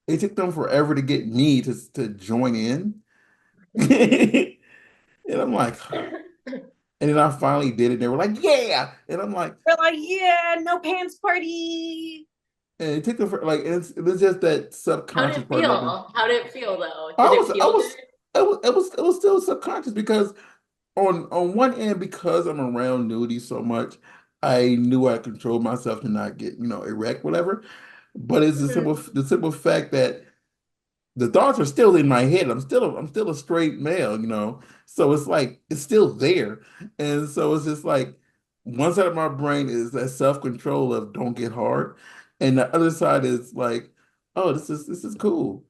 It took them forever to get me to join in. And I'm like, and then I finally did it. They were like, yeah. And I'm like, We're like, yeah, no pants party. and it took them for like, and it's just that How did subconscious it part of it. feel? How did it feel though? I Did it was, I feel good? was, it was still subconscious because on one end, because I'm around nudity so much, I knew I controlled myself to not get, erect, whatever. But it's Mhm. the simple fact that the thoughts are still in my head. I'm still a straight male. So it's like it's still there. And so it's just like one side of my brain is that self-control of don't get hard. And the other side is like, oh, this is cool.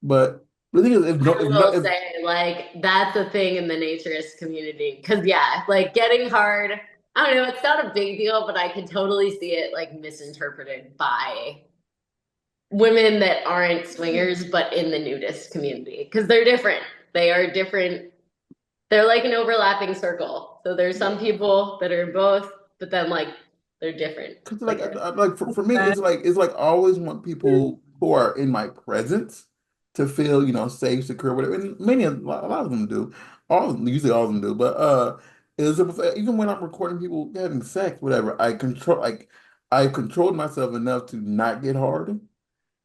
But the thing is if no I if not will if say, like, that's a thing in the naturist community. Because, yeah, like getting hard, I don't know, it's not a big deal, but I could totally see it like misinterpreted by women that aren't swingers, but in the nudist community. Because they're different. They are different. They're like an overlapping circle. So there's yeah. some people that are both, but then like they're different Because like swingers. like for me it's like I always want people who are in my presence to feel safe, secure, whatever. And a lot of them do. Usually all of them do. But even when I'm recording people having sex, whatever, I controlled myself enough to not get hard.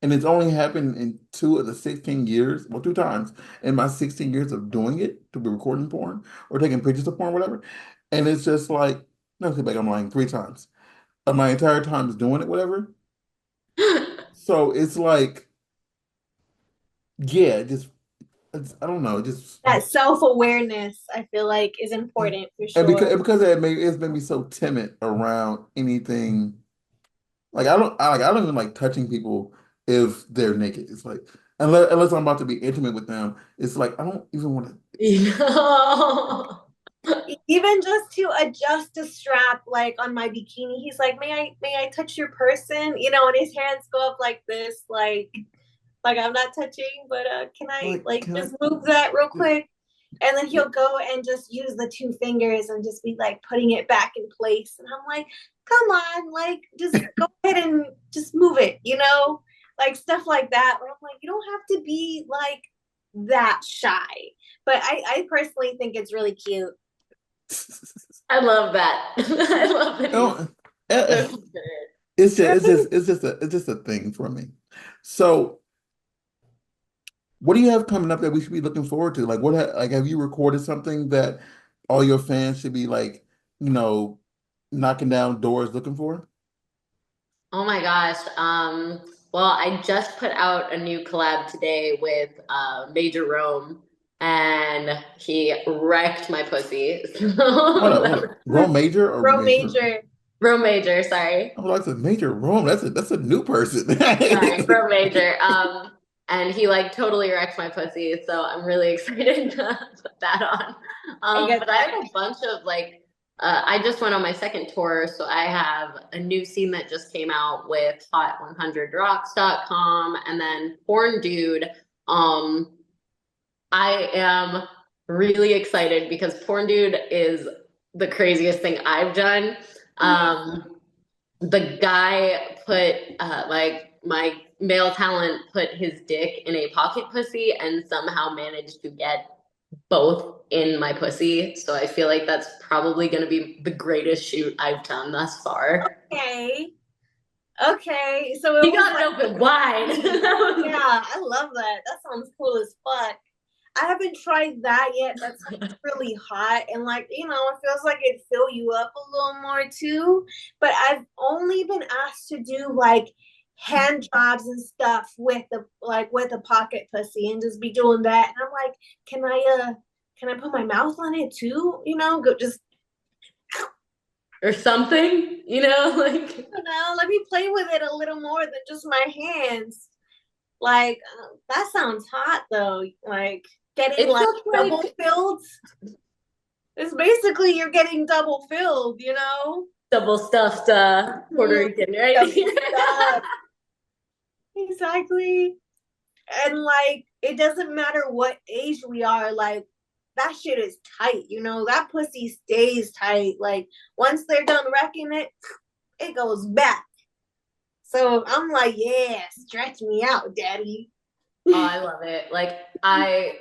And it's only happened in two of the 16 years, well, two times in my 16 years of doing it, to be recording porn or taking pictures of porn, whatever. And it's just like, no, take back, I'm lying, three times of my entire time is doing it, whatever. So it's like, yeah, I don't know, just That self-awareness, I feel like, is important for and because sure. and because it's made me so timid around anything. Like I don't even like touching people if they're naked. It's like unless I'm about to be intimate with them, it's like I don't even want to. You know? Even just to adjust a strap like on my bikini, he's like, may I touch your person, and his hands go up like this, like I'm not touching, but can I Like, like can I? just move that real quick? And then he'll go and just use the two fingers and just be like putting it back in place. And I'm like, come on, like just go ahead and just move it, like stuff like that. But I'm like, you don't have to be like that shy. But I personally think it's really cute. I love that. I love that he's No, so eh, considerate. it's just a thing for me. So, what do you have coming up that we should be looking forward to? Like, like, have you recorded something that all your fans should be like, you know, knocking down doors looking for? Oh my gosh. Well, I just put out a new collab today with Major Rome, and he wrecked my pussy. Hold up. Rome Major or Bro Major? major. Rome Major, sorry. Oh, like a Major Rome. That's a new person. Sorry, Rome Major. And he like totally wrecked my pussy, so I'm really excited to put that on. I get But I that. have a bunch of I just went on my second tour, so I have a new scene that just came out with hot100rocks.com and then Porn Dude. Um, I am really excited because Porn Dude is the craziest thing I've done. The guy put like my male talent put his dick in a pocket pussy and somehow managed to get both in my pussy. So I feel like that's probably going to be the greatest shoot I've done thus far. Okay. Okay. So it He was got it like, open wide. yeah, I love that. That sounds cool as fuck. I haven't tried that yet. That sounds really hot. And like, it feels like it fill you up a little more too. But I've only been asked to do like hand jobs and stuff with a pocket pussy and just be doing that. And I'm like, can I put my mouth on it too? Go just Or something, like let me play with it a little more than just my hands. Like that sounds hot though. Like getting it's like just double like filled. It's basically you're getting double filled. double stuffed Puerto Mm, Rican, right? double stuffed. Exactly. And like it doesn't matter what age we are, like that shit is tight. That pussy stays tight. Like once they're done wrecking it, it goes back. So I'm like, yeah, stretch me out, daddy. Oh, I love it. Like I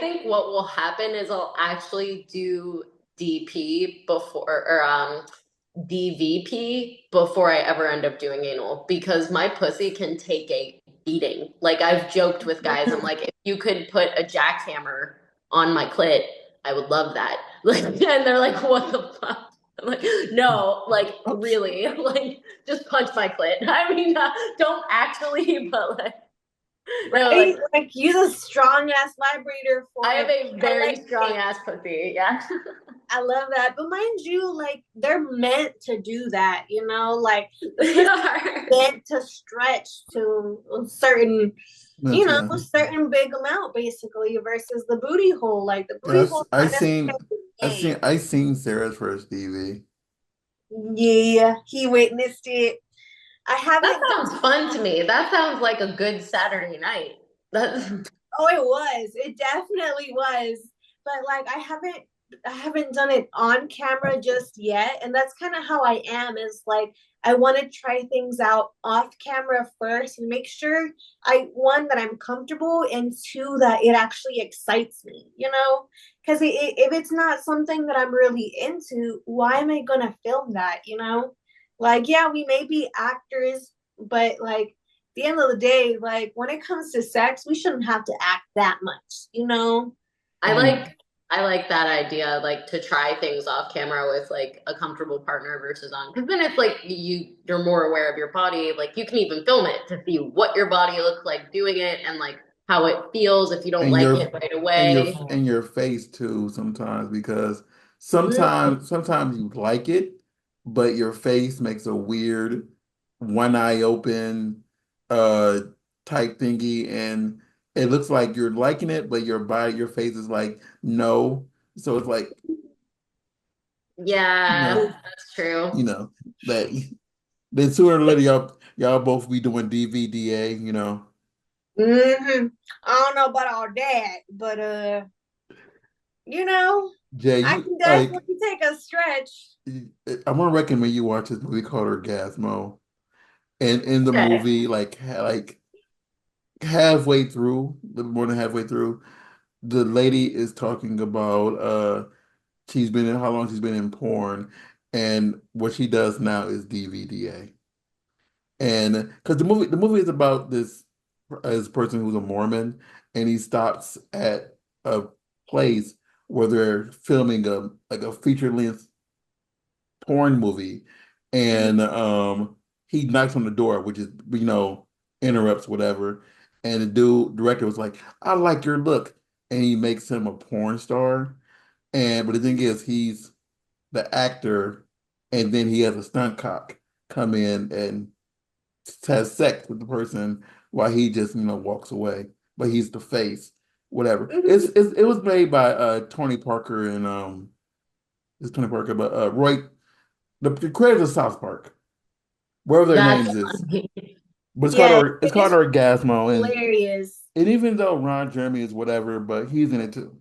think what will happen is I'll actually do DP before or DVP before I ever end up doing anal because my pussy can take a beating. Like I've joked with guys, I'm like, if you could put a jackhammer on my clit, I would love that. Like, and they're like, what the fuck? I'm like, no, like really, like just punch my clit. I mean, don't actually, but like, no, Right? like Like use a strong ass vibrator for I have it. a I very like strong it. ass pussy. Yeah. I love that. But mind you, like they're meant to do that. Like the They pussy are. meant to stretch to a Yeah. certain big amount basically versus the booty hole. Like the booty Yes, hole not necessarily gay. I seen Sarah's first DV. Yeah, he witnessed it. I That haven't sounds fun to me. That sounds like a good Saturday night. That's Oh, it was. It definitely was. But like I haven't done it on camera just yet. And that's kind of how I am is like I want to try things out off camera first and make sure one that I'm comfortable and two that it actually excites me. Because if it's not something that I'm really into, why am I gonna film that? Like yeah, we may be actors, but like the end of the day, like when it comes to sex, we shouldn't have to act that much. I Um, like I like that idea, like to try things off camera with like a comfortable partner versus on. Because then it's like you're more aware of your body. Like you can even film it to see what your body looks like doing it and like how it feels if you don't and like it right away. your face too sometimes because Mhm. sometimes you like it, but your face makes a weird one eye open uh type thingy and it looks like you're liking it, but your face is like no. So it's like, you Yeah, know, that's true. you know, that then sooner or later y'all both be doing DVDA. I don't know about all that, but you know, Jay, I you can like definitely take a stretch. I'm gonna recommend you watch this movie called Orgasmo. And in the Okay. movie, like halfway through, more than halfway through, the lady is talking about she's been in how long she's been in porn, and what she does now is DVDA. And because the movie is about this person who's a Mormon, and he stops at a place where they're filming a feature length porn movie, and he knocks on the door, which is interrupts whatever, and the director was like, "I like your look," and he makes him a porn star. And but the thing is, he's the actor, and then he has a stunt cock come in and has sex with the person while he just walks away. But he's the face, whatever. Mhm. It was made by Tony Parker and it's Tony Parker, but Roy the creators of South Park, whatever their That's names is. funny. But Yeah, it's it called is Orgasmo, hilarious. and even though Ron Jeremy is whatever, but he's in it too.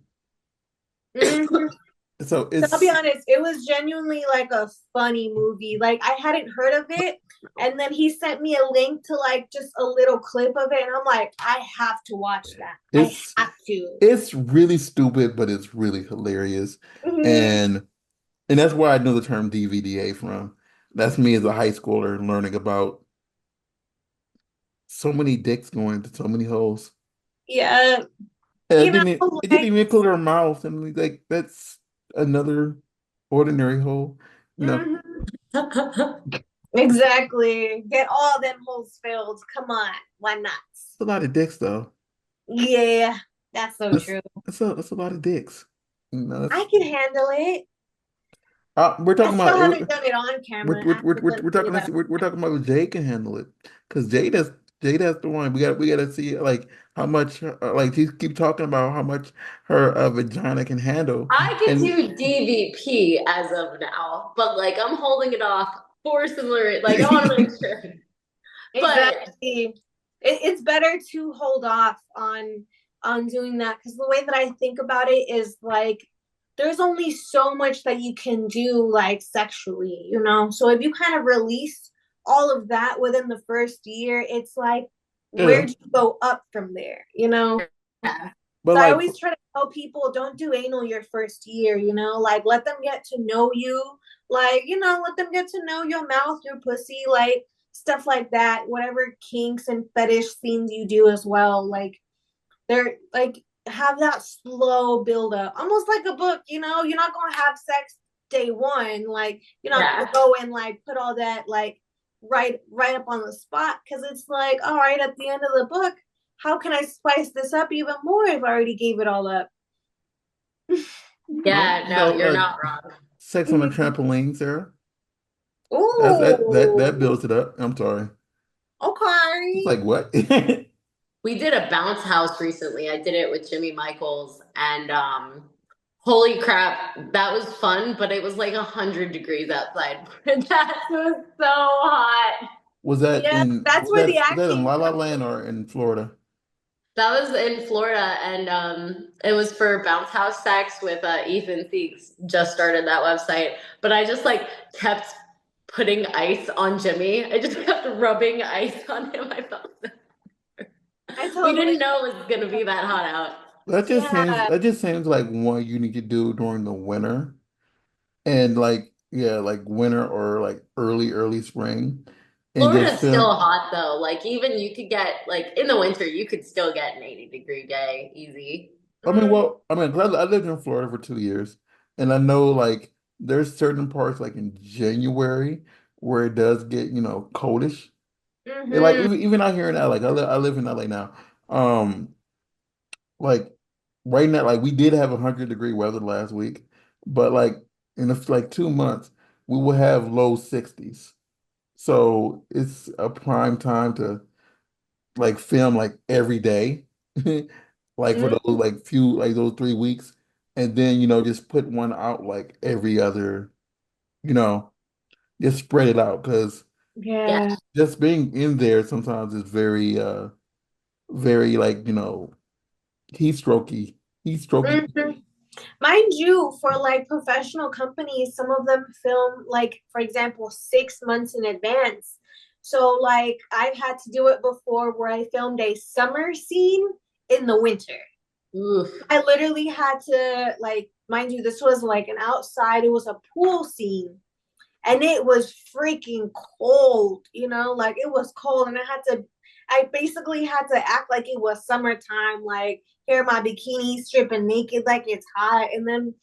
Mhm. So So I'll be it's honest, it was genuinely like a funny movie. Like I hadn't heard of it, and then he sent me a link to like just a little clip of it, and I'm like, I have to watch that. I it's have to. it's really stupid, but it's really hilarious. Mhm. And that's where I know the term DVDA from. That's me as a high schooler learning about so many dicks going into so many holes. Yeah, And you know, it didn't like even include her mouth, and like that's another ordinary hole. You know, mhm. Exactly. Get all them holes filled. Come on, why not? it's a lot of dicks though. Yeah, that's so That's true. that's a lot of dicks. I That's can handle it. we're I talking about still haven't done it on camera. I haven't done any of that. we're talking about Jade can handle it because Jade has the one. We got to see like how much like she keep talking about how much her vagina can handle, I could and do DVP as of now, but like I'm holding it off for similar. Like I want to make sure. But Exactly. It's better to hold off on doing that because the way that I think about it is like there's only so much that you can do like sexually, you know. So if you kind of release all of that within the first year, it's like where yeah, do you go up from there, you know? yeah, but So I like always try to tell people don't do anal your first year, you know, like let them get to know you, like, you know, let them get to know your mouth, your pussy, like stuff like that, whatever kinks and fetish things you do as well. Like they're like have that slow build up, almost like a book, you know, you're not gonna have sex day one, like you're not gonna yeah. go and like put all that like right up on the spot because it's like, all right, at the end of the book, how can I spice this up even more if I already gave it all up? well, Yeah, no, you're not wrong. sex on a trampoline, Sarah. That Ooh, builds it up. I'm sorry. It's okay. like what? We did a bounce house recently. I did it with Jimmy Michaels, and holy crap, that was fun. But it was like 100 degrees outside. That was so hot. Yeah, that's where the Was that in acting La La comes Land or in Florida? That was in Florida, and it was for bounce house sex with Ethan Theeks. Just started that website, but I just like kept putting ice on Jimmy. I just kept rubbing ice on him. I felt in. I we totally, didn't know it was gonna be that hot out. yeah. That just seems like one you need to do during the winter. And like yeah, like winter or like early spring. And just Florida's still film. hot though. Like even you could get like in the winter, you could still get an 80-degree day easy. Mm, I mean, 'cause I lived in Florida for 2 years, and I know like there's certain parts like in January where it does get, coldish. And like mm-hmm. even out here in LA, like I live in LA now. Like right now, like we did have 100-degree weather last week, but like in like 2 months, we will have low 60s. So it's a prime time to like film like every day, like for those Mm, like those 3 weeks, and then just put one out like every other, you know, just spread it out because Yeah. yeah. just being in there sometimes is very like heat strokey, heat strokey. Mhm. Mind you, for like professional companies, some of them film like, for example, 6 months in advance. So like I've had to do it before where I filmed a summer scene in the winter. Oof. I literally had to like, mind you, this was like an outside, it was a pool scene. And it was freaking cold, like it was cold. And I basically had to act like it was summertime, like here my bikini stripping naked like it's hot. And then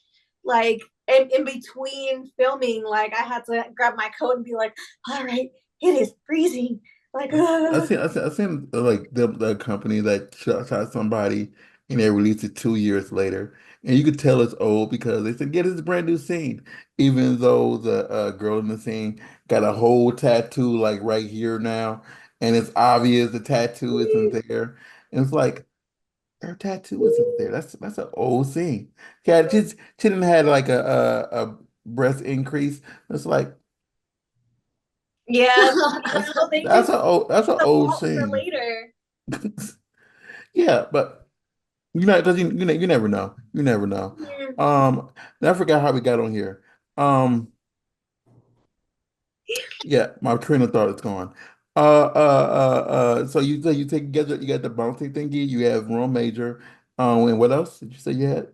like in between filming, like I had to grab my coat and be like, all right, it is freezing. Like, I seen like the company that shot somebody and they released it 2 years later, and you could tell it's old because they said, "Yeah, this is a brand new scene," even though the girl in the scene got a whole tattoo like right here now, and it's obvious the tattoo isn't there, and it's like her tattoo isn't there. That's an old scene. Yeah, she didn't have like a breast increase. It's like yeah, that's they just that's an the old fault for scene. later. Yeah, but because you never know. You never know. Mm. And I forgot how we got on here. Um, yeah, my train of thought is gone. So you take together, you got the bouncy thingy, you have Rome Major. And what else did you say you had?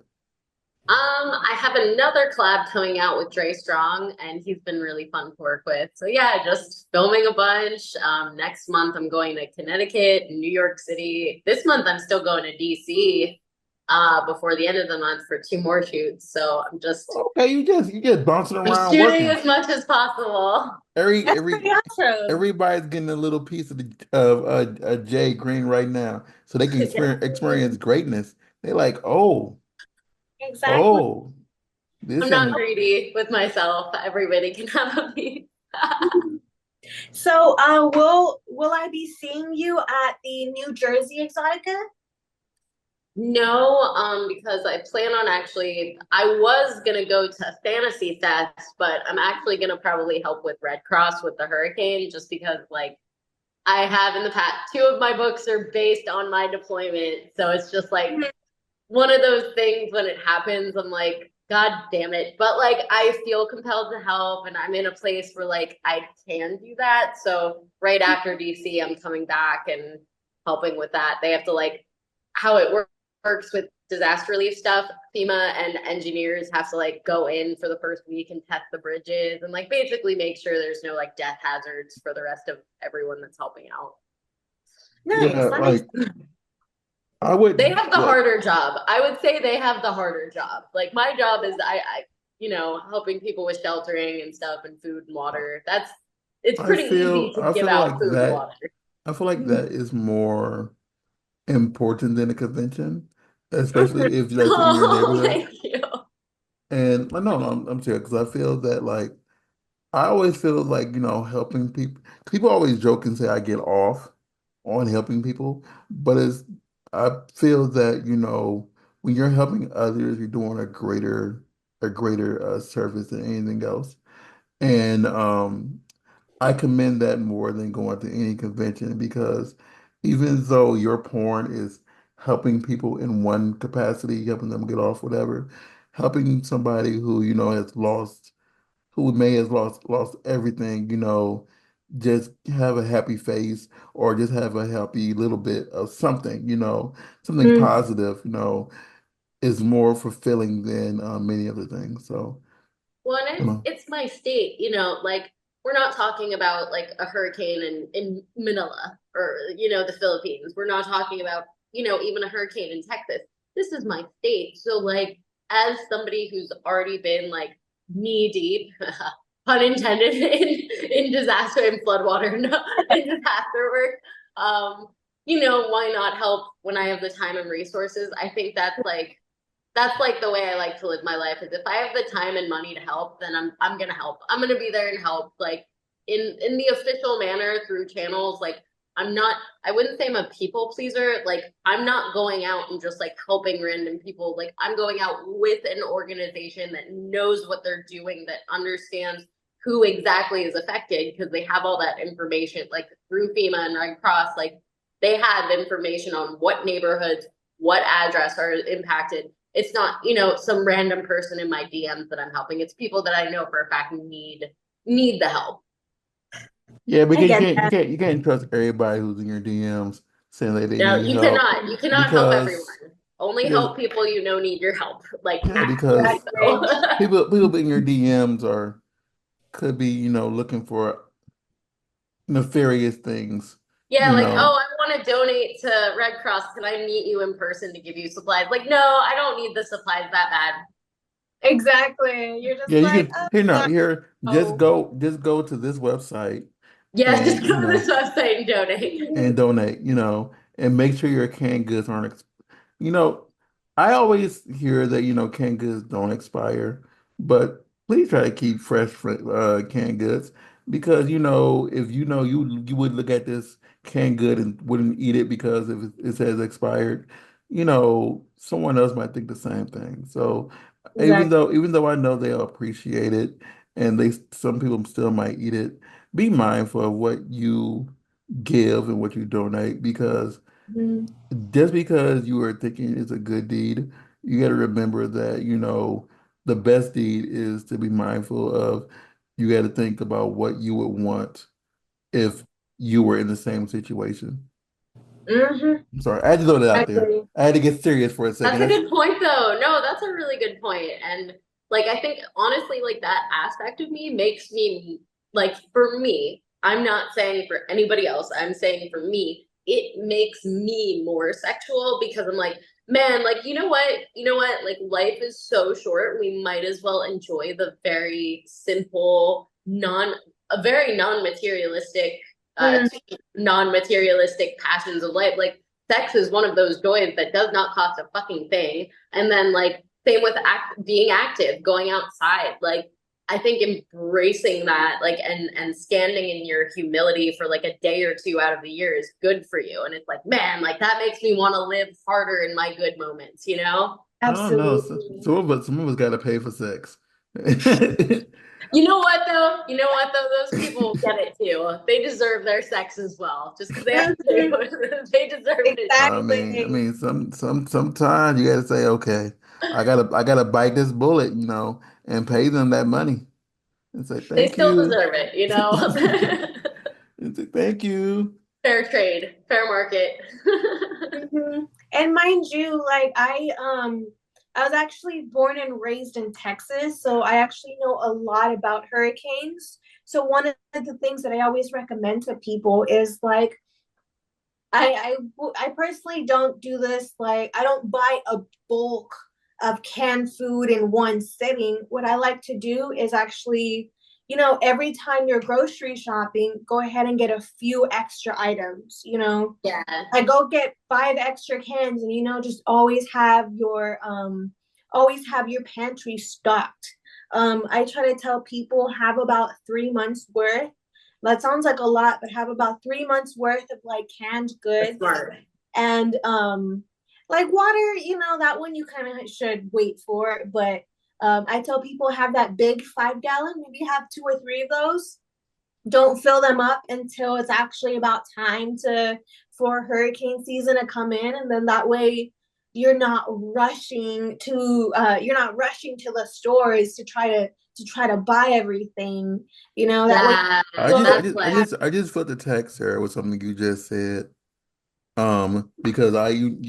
I have another collab coming out with Dre Strong, and he's been really fun to work with. So yeah, just filming a bunch. Next month I'm going to Connecticut, New York City. This month I'm still going to DC before the end of the month for 2 more shoots. So Okay, you just bouncing I'm around shooting working. as much as possible. Every That's pretty every awesome. everybody's getting a little piece of Jade Green right now, so they can experience greatness. They like, Exactly. oh, I'm this not ain't. greedy with myself. Everybody can have a piece. So, will I be seeing you at the New Jersey Exotica? No, because I plan on I was gonna go to Fantasy Fest, but I'm actually gonna probably help with Red Cross with the hurricane just because like I have in the past, two of my books are based on my deployment. So it's just like one of those things when it happens, I'm like, God damn it. But like I feel compelled to help and I'm in a place where like I can do that. So right after DC, I'm coming back and helping with that. They have to like how it works with disaster relief stuff. FEMA and engineers have to like go in for the first week and test the bridges and like basically make sure there's no like death hazards for the rest of everyone that's helping out. Yeah, Nice. That makes like I They would have the look. harder job. I would say they have the harder job. Like my job is helping people with sheltering and stuff and food and water. It's pretty easy to I give feel out like food and that. water. I feel like that is more important than a convention, especially if that's in your Oh, neighborhood. thank you. And no, I'm serious because I feel that like I always feel like helping people. People always joke and say I get off on helping people, but I feel that when you're helping others, you're doing a greater service than anything else. And I commend that more than going to any convention because even though your porn is helping people in one capacity, helping them get off whatever, helping somebody who who may have lost everything, just have a happy face or just have a happy little bit of something, something Mm. positive, is more fulfilling than many other things. So, Well, and you know, it's my state, like we're not talking about like a hurricane in Manila or the Philippines. We're not talking about, even a hurricane in Texas. This is my state. So like as somebody who's already been like knee deep, pun intended, in disaster and floodwater no, and disaster work, why not help when I have the time and resources? I think that's like the way I like to live my life is if I have the time and money to help, then I'm gonna help. I'm gonna be there and help like in the official manner through channels. Like I wouldn't say I'm a people pleaser. Like I'm not going out and just like helping random people. Like I'm going out with an organization that knows what they're doing, that understands who exactly is affected because they have all that information, like through FEMA and Red Cross, like they have information on what neighborhoods, what address are impacted, it's not, some random person in my DMs that I'm helping. It's people that I know for a fact need the help. Yeah, I because get that. you can't trust everybody who's in your DMs saying that they No, need you help cannot. You cannot help everyone. because Only because help people need your help, like yeah, actively because so. Exactly. people in your DMs are could be, looking for nefarious things, Yeah, you like, know. oh, I want to donate to Red Cross. Can I meet you in person to give you supplies? Like, no, I don't need the supplies that bad. Exactly. You're just Yeah, you like, can oh, here no no. here Oh. just go to this website Yeah, just and go to this website and donate. and donate, and make sure your canned goods aren't You know, I always hear that, canned goods don't expire, but please try to keep fresh canned goods because, if you would look at this canned good and wouldn't eat it because if it says expired, someone else might think the same thing. So Exactly. even though I know they'll appreciate it and some people still might eat it, be mindful of what you give and what you donate because Mhm. just because you are thinking it's a good deed, you got to remember that, the best deed is to be mindful of, you got to think about what you would want if you were in the same situation. Mhm. I'm sorry, I had to throw that I out there. agree. I had to get serious for a second. That's a That's good point, though. No, that's a really good point. And like, I think honestly, like that aspect of me makes me like for me, I'm not saying for anybody else, I'm saying for me, it makes me more sexual because I'm like, man, like, like life is so short. We might as well enjoy the very simple, a very non-materialistic, Mm. non-materialistic passions of life. Like, sex is one of those joys that does not cost a fucking thing. And then like same with being active, going outside. Like I think embracing that, like and standing in your humility for like a day or two out of the year is good for you. And it's like, man, like that makes me want to live harder in my good moments, you know? I don't know. Absolutely. Some of us got to pay for sex. You know what though? You know what though? Those people get it too. They deserve their sex as well. Just because they have to pay Mhm. for it, they deserve it. Exactly. sometimes you got to say, okay, I gotta bite this bullet, and pay them that money and say They thank still you. deserve it, you know? And say thank you. Fair trade, fair market. Mhm. And mind you, like I was actually born and raised in Texas, so I actually know a lot about hurricanes. So one of the things that I always recommend to people is like I personally don't do this. Like I don't buy a bulk of canned food in one sitting. What I like to do is actually, every time you're grocery shopping, go ahead and get a few extra items. Yeah. I go get 5 extra cans, and just always have your pantry stocked. I try to tell people have about 3 months worth. That sounds like a lot, but have about 3 months worth of like canned That's goods smart. and like water. That one you kind of should wait for, but I tell people have that big 5 gallon, maybe have 2 or 3 of those. Don't fill them up until it's actually about time for hurricane season to come in, and then that way you're not rushing to the stores to try to buy everything. That way Yeah, you don't that's like I just felt the text her with something you just said. Because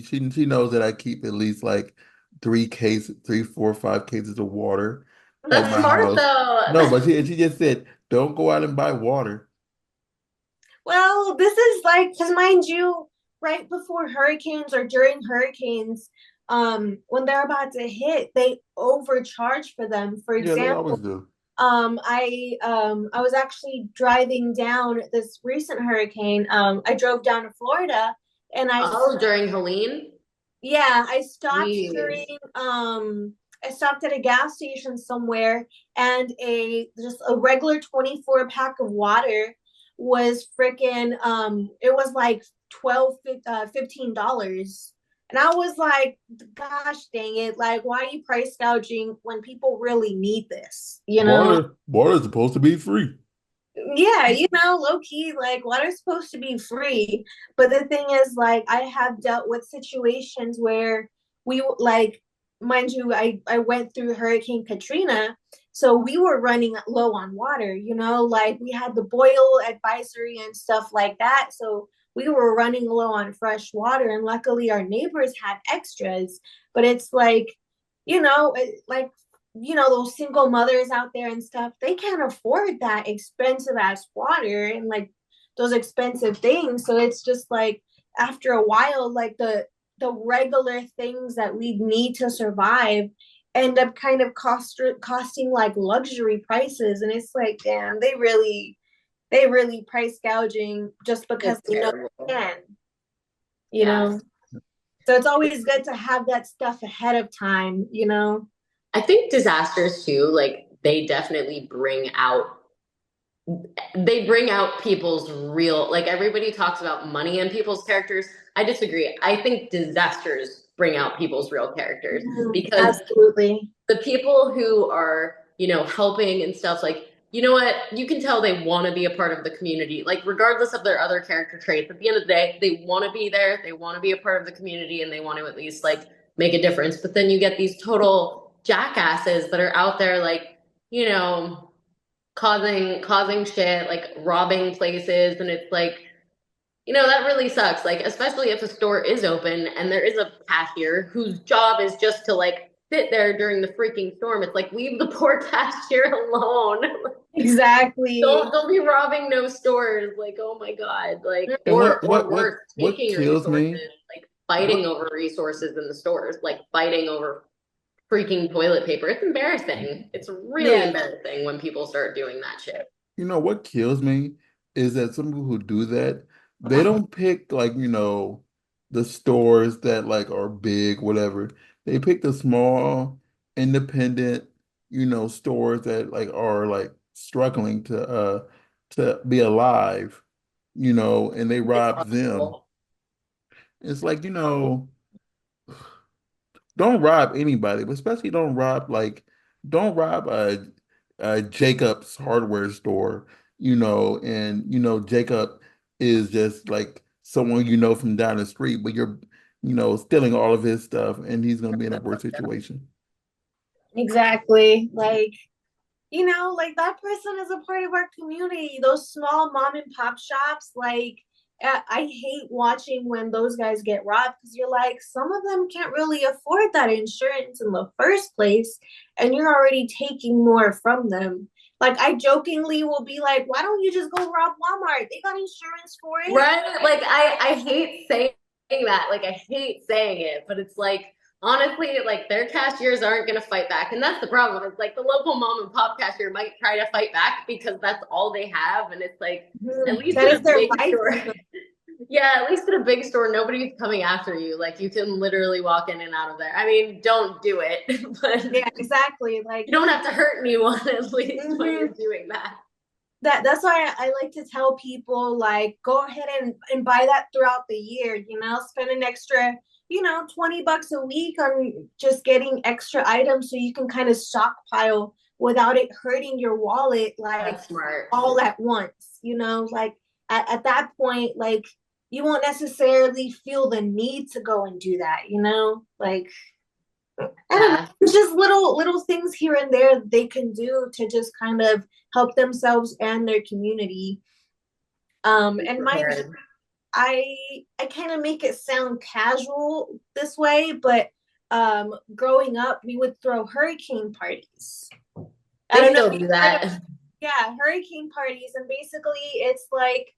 she knows that I keep at least like 3, 4, 5 cases of water at that's my smart house. though. No, but she just said, don't go out and buy water. Well, this is like, because mind you, right before hurricanes or during hurricanes, when they're about to hit, they overcharge for them. For Yeah, they example, always do. I was actually driving down this recent hurricane. I drove down to Florida, and Oh, during Helene? yeah, Jeez. I stopped at a gas station somewhere, and a just a regular 24 pack of water was freaking it was like 12 $15. And I was like, gosh dang it, like why are you price gouging when people really need this? Water is supposed to be free. Yeah, low key, like water's supposed to be free. But the thing is, like, I have dealt with situations where we like mind you, I went through Hurricane Katrina, so we were running low on water, like we had the boil advisory and stuff like that. So we were running low on fresh water, and luckily our neighbors had extras. But it's like, like, those single mothers out there and stuff, they can't afford that expensive ass water and like those expensive things. So it's just like after a while, like the regular things that we need to survive end up kind of costing like luxury prices. And it's like, damn, they really price gouging just because It's they know terrible. they can, Yes. so it's always good to have that stuff ahead of time. I think disasters too, like they bring out people's real, like everybody talks about money and people's characters. I disagree. I think disasters bring out people's real characters because Absolutely. the people who are, helping and stuff, like, you know what? You can tell they want to be a part of the community. Like, regardless of their other character traits, at the end of the day, they want to be there. They want to be a part of the community and they want to at least like make a difference. But then you get these total jackasses that are out there, like, you know, causing shit, like robbing places. And it's like, that really sucks. Like, especially if a store is open and there is a cashier whose job is just to like sit there during the freaking storm. It's like, leave the poor cashier alone. Exactly. Don't be robbing no stores. Like, oh my God. Like, And or worse, what taking kills me? resources, like fighting What over resources in the stores, like fighting over freaking toilet paper. It's embarrassing. It's really Yeah. embarrassing when people start doing that shit. what kills me is that some people who do that, they don't pick like, the stores that like are big, whatever. They pick the small, independent, stores that like are like struggling to be alive, and they It's rob them. awful. It's like, don't rob anybody, but especially don't rob a Jacob's hardware store, and Jacob is just like someone from down the street, but you're stealing all of his stuff and he's gonna be in a worse situation. Exactly. Like that person is a part of our community. Those small mom and pop shops, like I hate watching when those guys get robbed because you're like, some of them can't really afford that insurance in the first place, and you're already taking more from them. Like I jokingly will be like, why don't you just go rob Walmart? They got insurance for it. Right? Like I hate saying that. Like I hate saying it, but it's like honestly, like their cashiers aren't gonna fight back. And that's the problem. It's like the local mom and pop cashier might try to fight back because that's all they have. And it's like at least That at is a their big store. livelihood. Yeah, at least at a big store, nobody's coming after you. Like you can literally walk in and out of there. I mean, don't do it, but Yeah, exactly. Like you don't have to hurt anyone at least when mhm. you're doing that. That's why I like to tell people like go ahead and buy that throughout the year, spend an extra, $20 a week on just getting extra items so you can kind of stockpile without it hurting your wallet like That's smart. all at once, like at that point, like you won't necessarily feel the need to go and do that, like I don't know. Yeah. It's just little things here and there they can do to just kind of help themselves and their community. And mind you, Prepared. I kind of make it sound casual this way, but growing up, we would throw hurricane parties. I They don't know still if do you heard of, that. yeah, hurricane parties, and basically it's like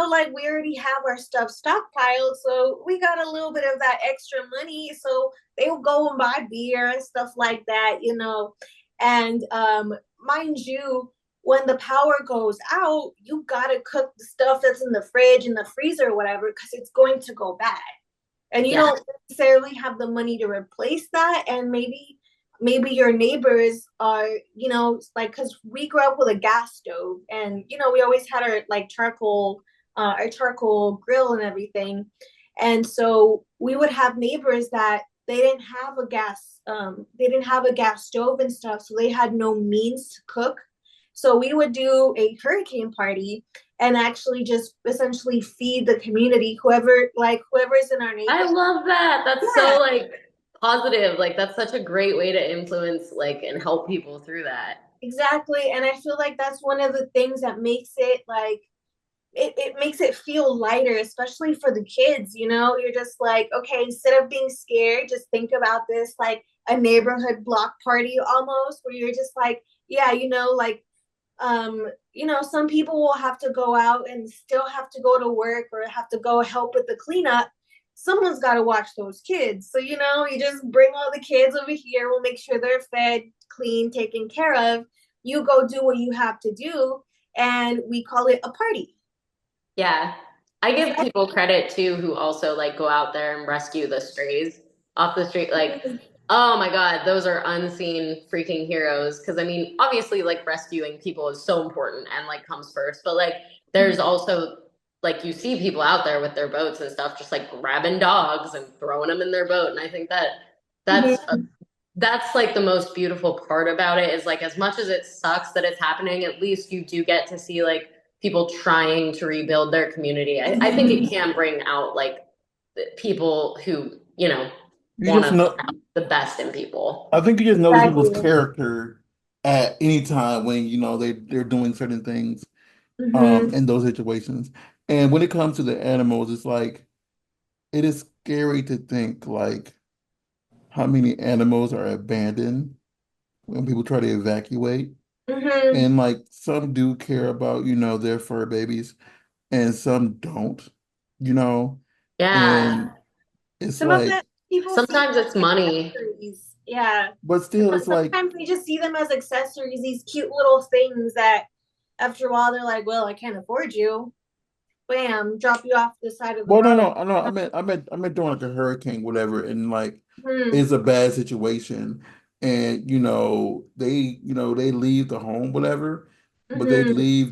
like we already have our stuff stockpiled, so we got a little bit of that extra money, so they will go and buy beer and stuff like that. And mind you, when the power goes out, you gotta cook the stuff that's in the fridge and the freezer or whatever because it's going to go bad, and you Yeah. don't necessarily have the money to replace that. And maybe your neighbors are, like, because we grew up with a gas stove, and we always had our charcoal grill and everything. And so we would have neighbors that they didn't have a gas stove and stuff, so they had no means to cook. So we would do a hurricane party and actually just essentially feed the community, whoever's in our I neighborhood. love that. That's Yeah, so like positive. Like that's such a great way to influence like and help people through that. Exactly. And I feel like that's one of the things that makes it like it makes it feel lighter, especially for the kids, you know? You're just like, okay, instead of being scared, just think about this like a neighborhood block party almost, where you're just like, yeah, you know, like some people will have to go out and still have to go to work or have to go help with the cleanup. Someone's got to watch those kids. So, you just bring all the kids over here. We'll make sure they're fed, clean, taken care of. You go do what you have to do. And we call it a party. Yeah. I give people credit too who also like go out there and rescue the strays off the street. Like, oh my God, those are unseen freaking heroes. Cause I mean, obviously like rescuing people is so important and like comes first, but like there's also like you see people out there with their boats and stuff, just like grabbing dogs and throwing them in their boat. And I think that that's that's like the most beautiful part about it is like as much as it sucks that it's happening, at least you do get to see like people trying to rebuild their community. I think it can bring out like people who, You want just to know. have the best in people. I think you just notice people's Exactly. character at any time when they're doing certain things Mm-hmm. in those situations. And when it comes to the animals, it's like it is scary to think like how many animals are abandoned when people try to evacuate. Mm-hmm. And like some do care about, their fur babies and some don't, you know, Yeah. and it's Some of that like, people see Sometimes it's money. accessories. Yeah. but still it's like, Sometimes they just see them as accessories, these cute little things that after a while they're like, well, I can't afford you. Bam, drop you off the side of the well, no, road. no, I know, I meant during like a hurricane, whatever, and like Hmm. it's a bad situation, and they leave the home, whatever, but Mm-hmm.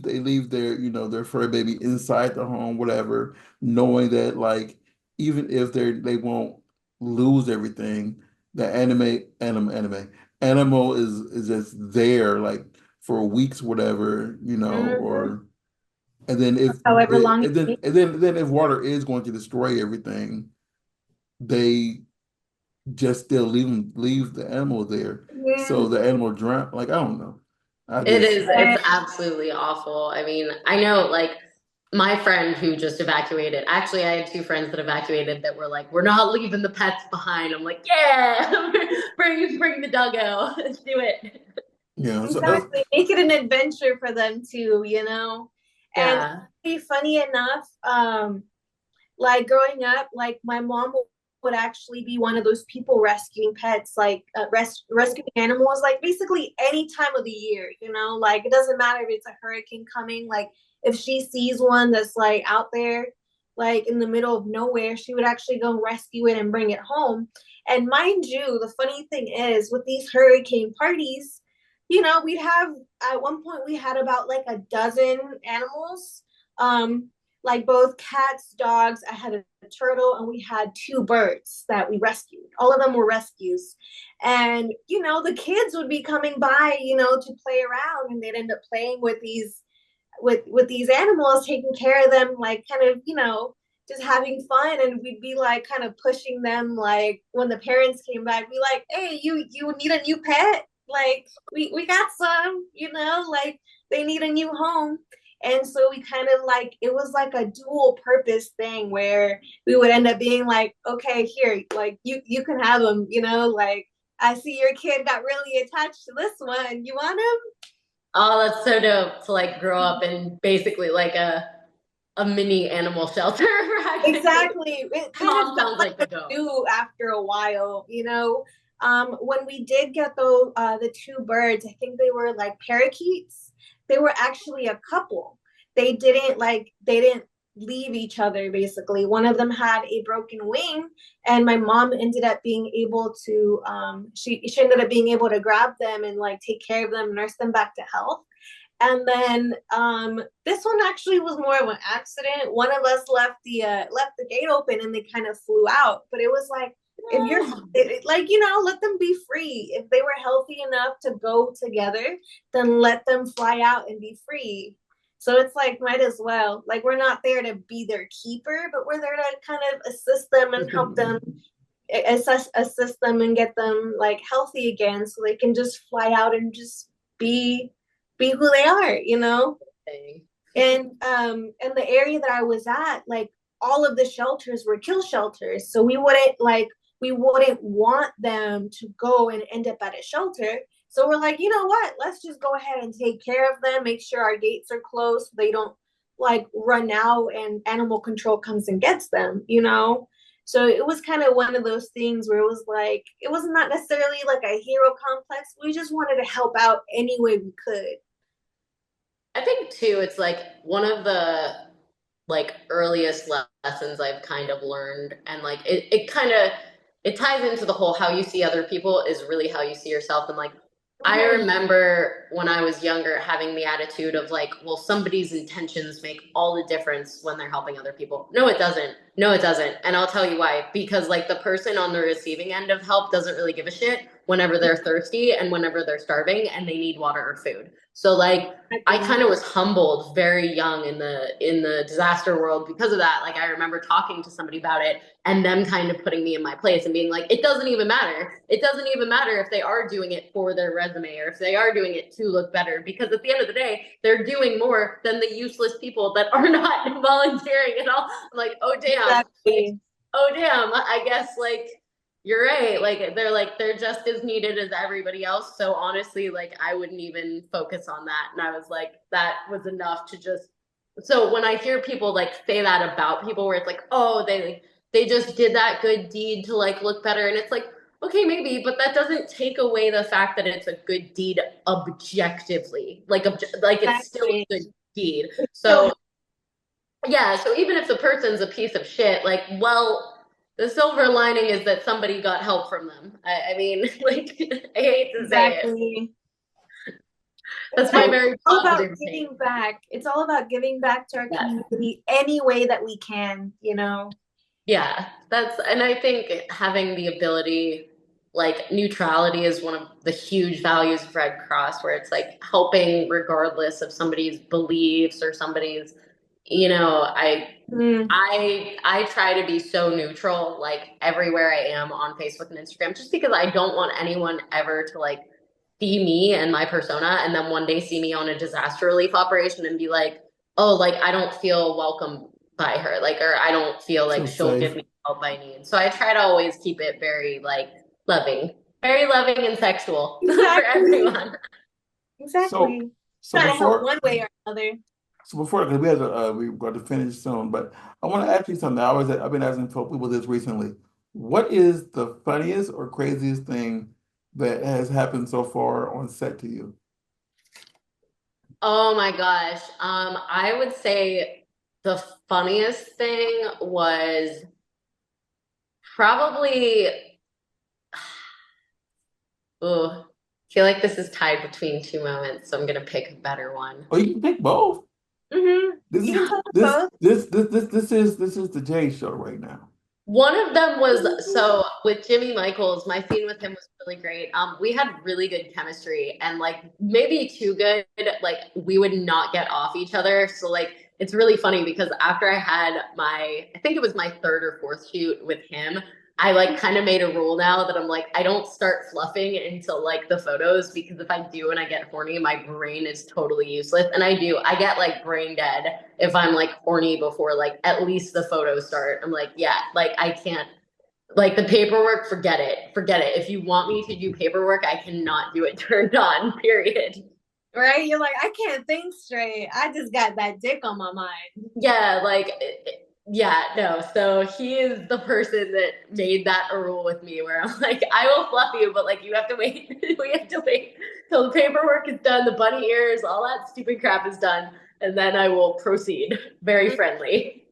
they leave their their fur baby inside the home, whatever, knowing that like even if they won't lose everything, the animal is just there like for weeks, whatever, Mm-hmm. or and then if However it, long it and then takes. and then if water is going to destroy everything, they just still leave the animal there. Yeah. So the animal drown. Like I don't know. I It just is, it's absolutely awful. I mean, I know like my friend who just evacuated, actually, I had two friends that evacuated that were like, we're not leaving the pets behind. I'm like, yeah, bring the doggo. Let's do it. so that's Exactly. Make it an adventure for them too, And Yeah. be funny enough, like growing up, like my mom would actually be one of those people rescuing pets, like rescuing animals, like basically any time of the year, like it doesn't matter if it's a hurricane coming, like if she sees one that's like out there, like in the middle of nowhere, she would actually go rescue it and bring it home. And mind you, the funny thing is with these hurricane parties, we'd have at one point we had about like a dozen animals. Like both cats, dogs. I had a turtle, and we had two birds that we rescued. All of them were rescues. And, the kids would be coming by, to play around, and they'd end up playing with these animals, taking care of them, like kind of, just having fun. And we'd be like kind of pushing them, like when the parents came back, be like, hey, you need a new pet? Like we got some, like they need a new home. And so we kind of like it was like a dual purpose thing where we would end up being like, okay, here, like you can have them, like I see your kid got really attached to this one. You want him? Oh, that's so dope to like grow up in basically like a mini animal shelter, practically. Exactly. It kind of Mom felt sounds like like the a goat. zoo after a while. When we did get the two birds, I think they were like parakeets. They were actually a couple. They didn't leave each other basically. One of them had a broken wing, and my mom ended up being able to she ended up being able to grab them and like take care of them, nurse them back to health. And then this one actually was more of an accident. One of us left the gate open, and they kind of flew out. But it was like if you're like let them be free. If they were healthy enough to go together, then let them fly out and be free. So it's like might as well. Like we're not there to be their keeper, but we're there to kind of assist them and help them assist them and get them like healthy again, so they can just fly out and just be who they are, you know. And in the area that I was at, like all of the shelters were kill shelters, so we wouldn't want them to go and end up at a shelter. So we're like, you know what? Let's just go ahead and take care of them, make sure our gates are closed so they don't like run out and animal control comes and gets them, you know? So it was kind of one of those things where it was like, it was not necessarily like a hero complex. We just wanted to help out any way we could. I think too, it's like one of the like earliest lessons I've kind of learned, and like it kind of it ties into the whole how you see other people is really how you see yourself. And like I remember when I was younger having the attitude of like, well, somebody's intentions make all the difference when they're helping other people. No, it doesn't. No, it doesn't. And I'll tell you why. Because like the person on the receiving end of help doesn't really give a shit whenever they're thirsty and whenever they're starving and they need water or food. So like I kind of was humbled very young in the disaster world because of that. Like I remember talking to somebody about it and them kind of putting me in my place and being like, it doesn't even matter. It doesn't even matter if they are doing it for their resume or if they are doing it to look better, because at the end of the day, they're doing more than the useless people that are not volunteering at all. I'm like, oh damn. Exactly. Oh damn. I guess like you're right. Like they're just as needed as everybody else. So honestly, like I wouldn't even focus on that. And I was like, that was enough to just. So when I hear people like say that about people, where it's like, oh, they just did that good deed to like look better, and it's like, okay, maybe, but that doesn't take away the fact that it's a good deed objectively. Like it's still a good deed. So yeah. So even if the person's a piece of shit, like, well. The silver lining is that somebody got help from them. I mean, like, I hate to say it. That's my very positive thing. Giving back. It's all about giving back to our community any way that we can, you know? Yeah, and I think having the ability, like neutrality is one of the huge values of Red Cross, where it's like helping regardless of somebody's beliefs or somebody's, you know, I try to be so neutral, like everywhere I am on Facebook and Instagram, just because I don't want anyone ever to like see me and my persona and then one day see me on a disaster relief operation and be like, oh, like I don't feel welcome by her, like, or I don't feel like she'll give me help I need. So I try to always keep it very like very loving and sexual for everyone. Exactly. So before one way or another. So before, because we've got to finish soon, but I want to ask you something. I've been asking people this recently. What is the funniest or craziest thing that has happened so far on set to you? Oh my gosh. I would say the funniest thing was probably, I feel like this is tied between two moments, so I'm gonna pick a better one. Oh, you can pick both. Mm-hmm. This is the Jade show right now. One of them was, so with Jimmy Michaels, my scene with him was really great. We had really good chemistry and like maybe too good, like we would not get off each other. So like it's really funny because after I had I think it was my third or fourth shoot with him, I like kind of made a rule now that I'm like, I don't start fluffing until like the photos, because if I do and I get horny, my brain is totally useless. And I get like brain dead if I'm like horny before like at least the photos start. I'm like, yeah, like I can't, like the paperwork, forget it. If you want me to do paperwork, I cannot do it turned on, period. Right? You're like, I can't think straight. I just got that dick on my mind. Yeah, like yeah, no. So he is the person that made that a rule with me, where I'm like, I will fluff you, but like you have to wait. We have to wait till the paperwork is done, the bunny ears, all that stupid crap is done, and then I will proceed. Very friendly.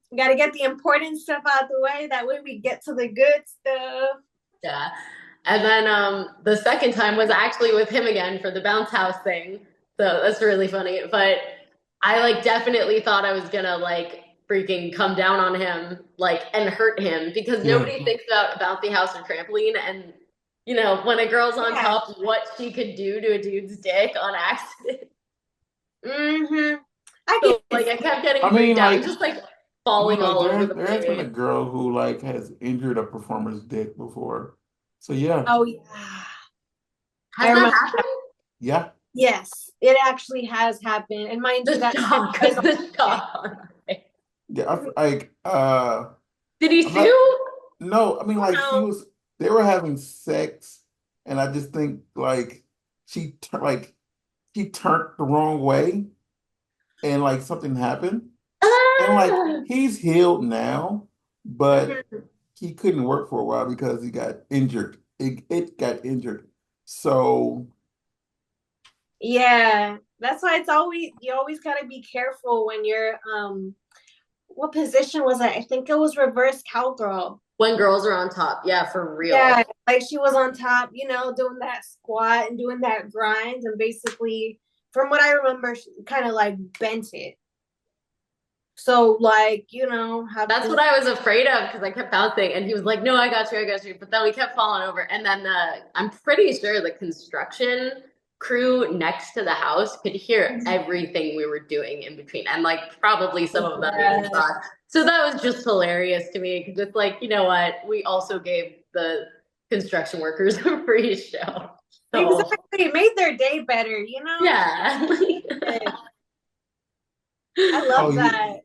You got to get the important stuff out the way. That way we get to the good stuff. Yeah. And then the second time was actually with him again for the bounce house thing. So that's really funny. But I like definitely thought I was gonna like freaking come down on him, like, and hurt him, because nobody thinks about bouncy house or trampoline. And, you know, when a girl's on top, what she could do to a dude's dick on accident. Mm-hmm. I kept getting freaked out. Just like, I mean, falling like all over the there has been a place. girl who like has injured a performer's dick before. So yeah, Oh yeah, I Has that remember. happened? yeah. Yes, it actually has happened, and mind you, The that shit shock, is on the it. shock on her face. Yeah, like Did he I'm not sue? no, I mean Oh like no. they were having sex and I just think like like she turned the wrong way and like something happened. And like Ah! he's healed now, but Mhm. he couldn't work for a while because he got injured. It got injured. So Yeah, that's why it's always you always gotta be careful when you're what position was it? I think it was reverse cowgirl. When girls are on top, yeah, for real. Yeah, like she was on top, doing that squat and doing that grind, and basically, from what I remember, she kind of like bent it. So like, have That's to. what I was afraid of because I kept bouncing, and he was like, "No, I got you, I got you." But then we kept falling over, and then I'm pretty sure the construction crew next to the house could hear everything we were doing in between, and like probably some of them even Yeah. saw it. So that was just hilarious to me because it's like, you know what? We also gave the construction workers a free show, so Exactly, it made their day better. yeah. I oh love you that.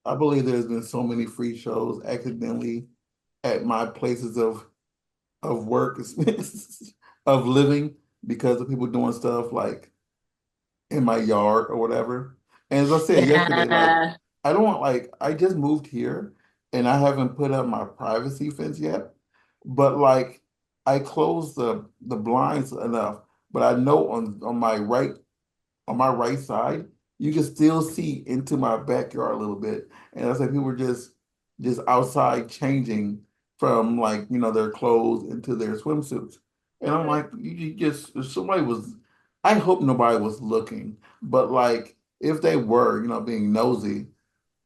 I believe there's been so many free shows accidentally at my places of work of living because of people doing stuff like in my yard or whatever. And as I said yesterday, like Yeah. I just moved here and I haven't put up my privacy fence yet. But like I closed the blinds enough, but I know on my right side, you can still see into my backyard a little bit. And that's like people were just outside changing from like, their clothes into their swimsuits. And I'm Mhm. like, you just if somebody was I hope nobody was looking, but like if they were, being nosy,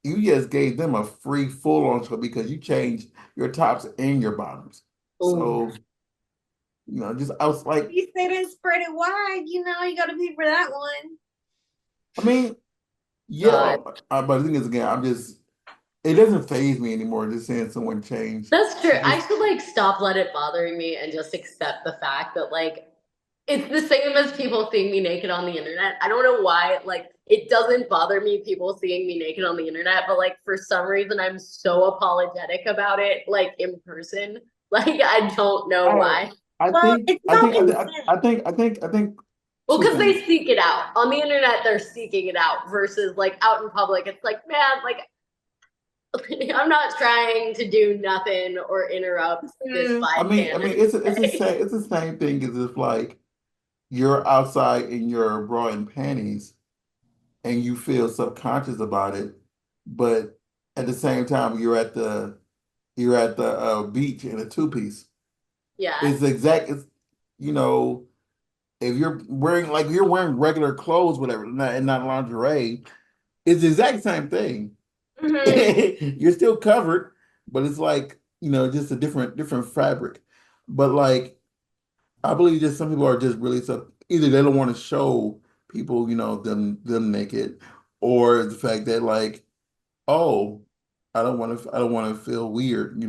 you just gave them a free full on show because you changed your tops and your bottoms. Ooh, So, just I was like, You said it spread it wide, you got to pay for that one. I mean, yeah, God. but the thing is, again, it doesn't faze me anymore just seeing someone change. That's true. It I just, should like stop let it bothering me and just accept the fact that like it's the same as people seeing me naked on the internet. I don't know why, like it doesn't bother me people seeing me naked on the internet, but like for some reason I'm so apologetic about it, like in person. Like I don't know oh, why. Well, it's no consent. I think Well, two because things. they seek it out. On the internet, they're seeking it out versus like out in public, it's like, man, like I'm not trying to do nothing or interrupt this Mm, I mean, bycam. it's the same thing as if like you're outside in your bra and panties and you feel subconscious about it, but at the same time you're at the beach in a two piece. Yeah. It's the exact. It's you know if you're wearing regular clothes, whatever, and not lingerie, it's the exact same thing. mhm. You're still covered, but it's like just a different fabric. But like I believe just some people are just really so either they don't want to show people them naked, or the fact that like oh, I don't want to feel weird.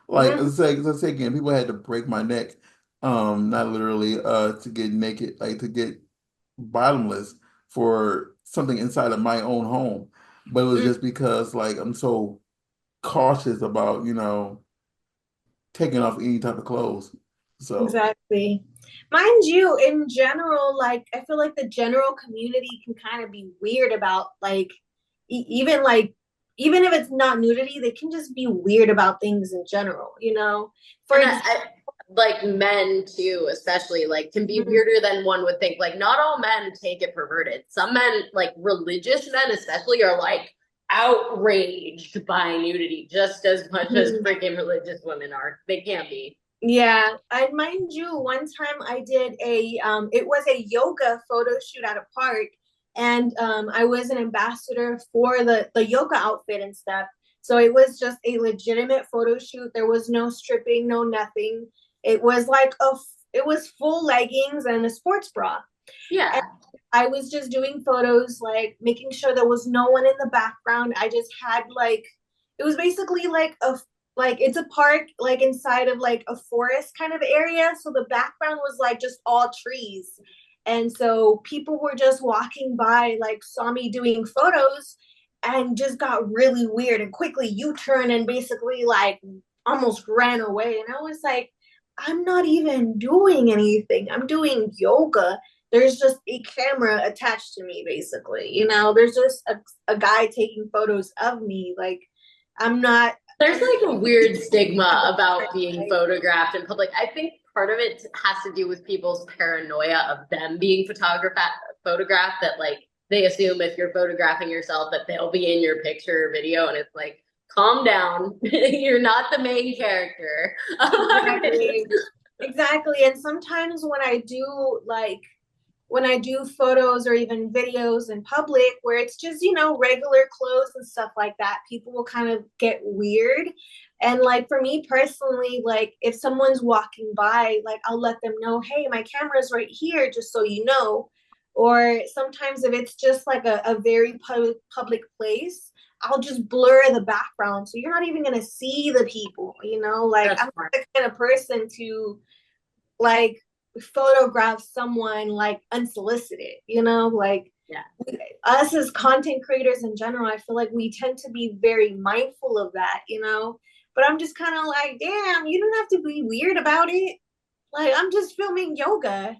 Like Mhm. as I say again, people had to break my neck, not literally, to get naked, like to get bottomless for something inside of my own home. But it was Mm, just because like I'm so cautious about, taking off any type of clothes. So exactly. Mind you, in general, like I feel like the general community can kind of be weird about even if it's not nudity, they can just be weird about things in general. For And example, like men too, especially like can be weirder than one would think. Like not all men take it perverted. Some men, like religious men especially, are like outraged by nudity just as much as freaking religious women are. They can be. yeah, and mind you, one time I did it was a yoga photo shoot at a park, and I was an ambassador for the yoga outfit and stuff. So it was just a legitimate photo shoot. There was no stripping, no nothing. It was like it was full leggings and a sports bra. Yeah. I was just doing photos, like making sure there was no one in the background. I just had like, it was basically like like it's a park like inside of like a forest kind of area. So the background was like just all trees. And so people were just walking by, like saw me doing photos and just got really weird and quickly U-turn and basically like almost ran away. And I was like, I'm not even doing anything. I'm doing yoga. There's just a camera attached to me, basically. There's just a guy taking photos of me. Like, I'm not. There's I'm like a weird stigma about being photographed in public. I think part of it has to do with people's paranoia of them being photographed, that like they assume if you're photographing yourself that they'll be in your picture or video, and it's like, calm down. You're not the main character. exactly, exactly. And sometimes when I do photos or even videos in public where it's just, regular clothes and stuff like that, people will kind of get weird. And like for me personally, like if someone's walking by, like I'll let them know, hey, my camera's right here, just so you know. Or sometimes if it's just like a very public place, I'll just blur the background. So you're not even going to see the people, like That's I'm smart. not the kind of person to like photograph someone like unsolicited, like Yeah. us as content creators in general, I feel like we tend to be very mindful of that, but I'm just kind of like, damn, you don't have to be weird about it. Like, I'm just filming yoga.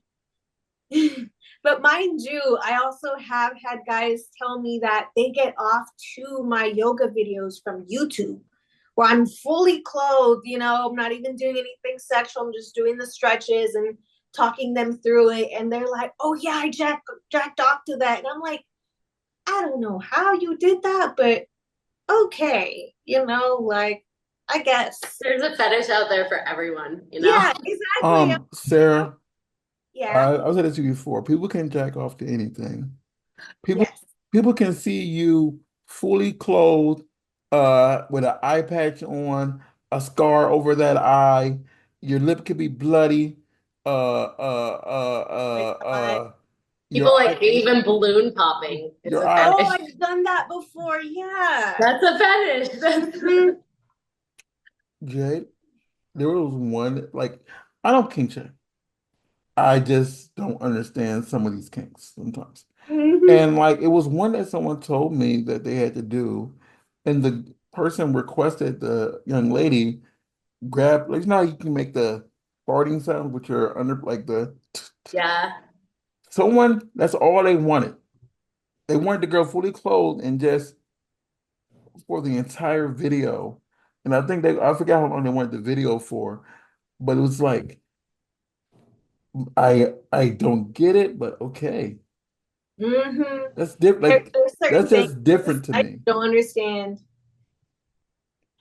But mind you, I also have had guys tell me that they get off to my yoga videos from YouTube where I'm fully clothed, I'm not even doing anything sexual. I'm just doing the stretches and talking them through it. And they're like, oh yeah, I jacked off to that. And I'm like, I don't know how you did that, but okay, like I guess. There's a fetish out there for everyone, you know? Yeah, exactly. Sarah, Yeah. I've said this to you before. People can jack off to anything. People Yes. people can see you fully clothed, with an eye patch on, a scar over that eye. Your lip could be bloody. My God. Your People eye, like even balloon popping is your a eye. Oh, fetish. I've done that before. Yeah. That's a fetish. Mhm. Jade, there was one like I don't kink shame. I just don't understand some of these kinks sometimes. Mhm. And like it was one that someone told me that they had to do, and the person requested the young lady grab, like, you can make the farting sound with your under, like the Yeah. someone, that's all they wanted. They wanted the girl fully clothed and just for the entire video. And I forgot how long they wanted the video for, but it was like I don't get it, but okay. Mhm. That's different. Like There's certain that's things just different to I me. don't understand.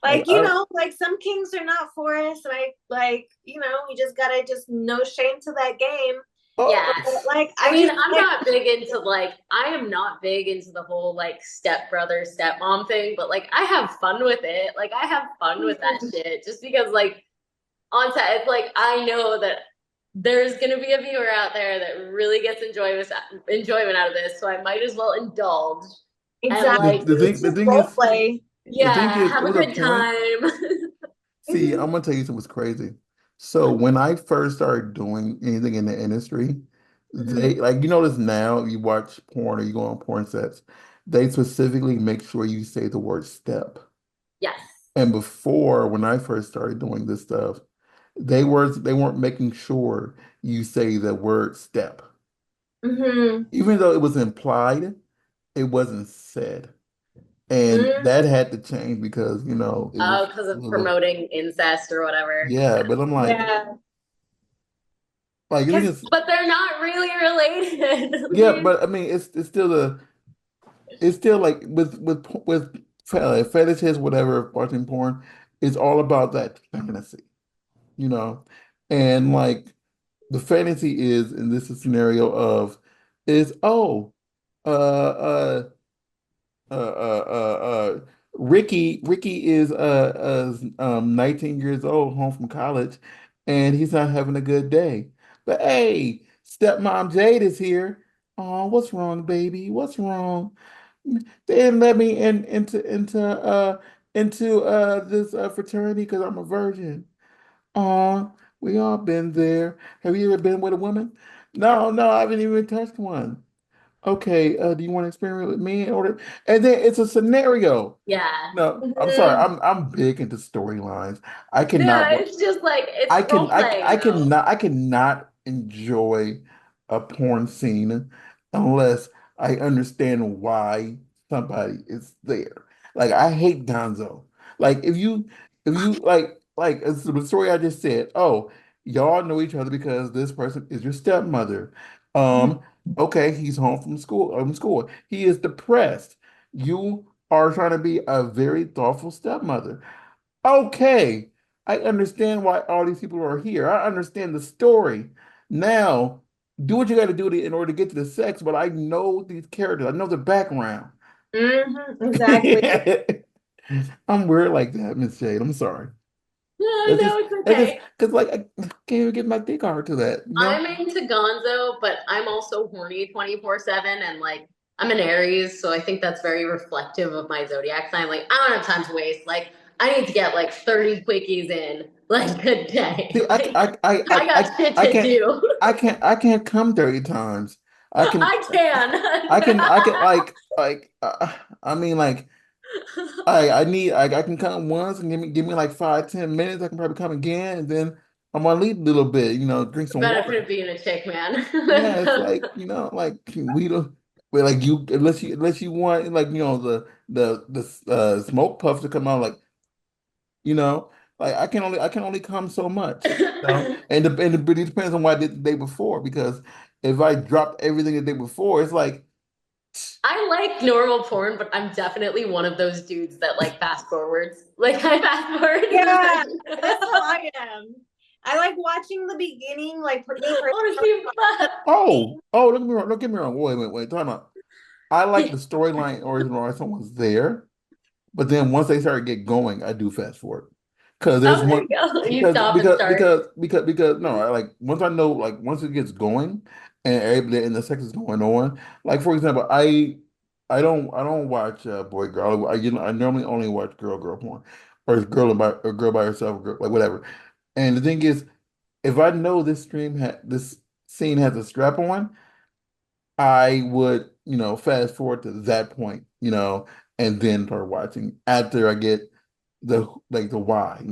Like Like, I don't. like some kings are not for us. And I like, we just gotta just no shame to that game. Oh, Yeah. But like I I mean, just I'm like not big into like, I am not big into the whole like stepbrother, stepmom thing, but like I have fun with it. Like I have fun with that shit just because like on set, it's like I know that there's gonna be a viewer out there that really gets enjoyment out of this, so I might as well indulge and the, like, exactly. the thing It's the just thing role is play. the thing yeah, is have it a was a good point. time. See, I'm gonna tell you something was crazy. So when I first started doing anything in the industry, they Mhm. like, you notice now you watch porn or you go on porn sets, they specifically make sure you say the word step. Yes. And before, when I first started doing this stuff, they weren't making sure you say the word step. Mhm. Even though it was implied, it wasn't said. And Mhm. that had to change because, it Oh, was because a of little, promoting incest or whatever. yeah, but I'm Yeah. like, the thing Because is, But they're not really yeah, related. but I mean, it's still like with fetishes, whatever, watching porn, it's all about that fantasy, you know, and like the fantasy is in this scenario of is oh, uh, uh, Ricky is 19 years old, home from college, and he's not having a good day. But hey, stepmom Jade is here. Oh, what's wrong, baby? What's wrong? They didn't let me into this fraternity because I'm a virgin. Oh, we all been there. Have you ever been with a woman? No, no, I haven't even touched one. Okay, do you want to experiment with me? And then it's a scenario. Yeah. No, I'm sorry. Mhm. I'm big into storylines. I Yeah, cannot. it's just like it's role I playing though. cannot enjoy a porn scene unless I understand why somebody is there. Like I hate Gonzo. Like if you like it's the story I just said. Oh, y'all know each other because this person is your stepmother. Um, okay, he's home from school. He is depressed. You are trying to be a very thoughtful stepmother. Okay, I understand why all these people are here. I understand the story. Now, do what you got to do in order to get to the sex, but I know these characters. I know the background. Exactly. I'm weird like that, Miss Jade. I'm sorry. No, no, it's That's just, okay. because like I can't even get my dick hard to that, you know? I'm into Gonzo, but I'm also horny 24/7 and like I'm an Aries, so I think that's very reflective of my zodiac sign. Like I don't have time to waste. Like I need to get like 30 quickies in. Like good day. See, Like I got shit I to can't, do. I can't come 30 times. I can, I can. I can I mean, like, I can come once and give me like 5, 10 minutes. I can probably come again, and then I'm gonna leave a little bit, drink The some benefit water. of being a chick, man. Yeah, it's like, like we don't well, like you unless you want like the smoke puff to come out like you know like I can only come so much. And it really depends on what I did the day before because if I dropped everything the day before, it's like I like normal porn, but I'm definitely one of those dudes that like fast forwards. Like I fast forward to the Yeah, that's how second. I am. I like watching the beginning, like for me personally, Or see the oh thing. don't get me wrong, don't get me wrong. Wait, time out. I like the storyline or someone's there. But then once they start get going, I do fast forward because there's Oh, there one you go. You stop and start. because no, I like once I know like once it gets going and everybody and the sex is going on. Like for example, I don't watch boy girl. I normally only watch girl porn or girl by herself, like whatever. And the thing is, if I know this scene has a strap on. I would, fast forward to that point, and then start watching after I get the why,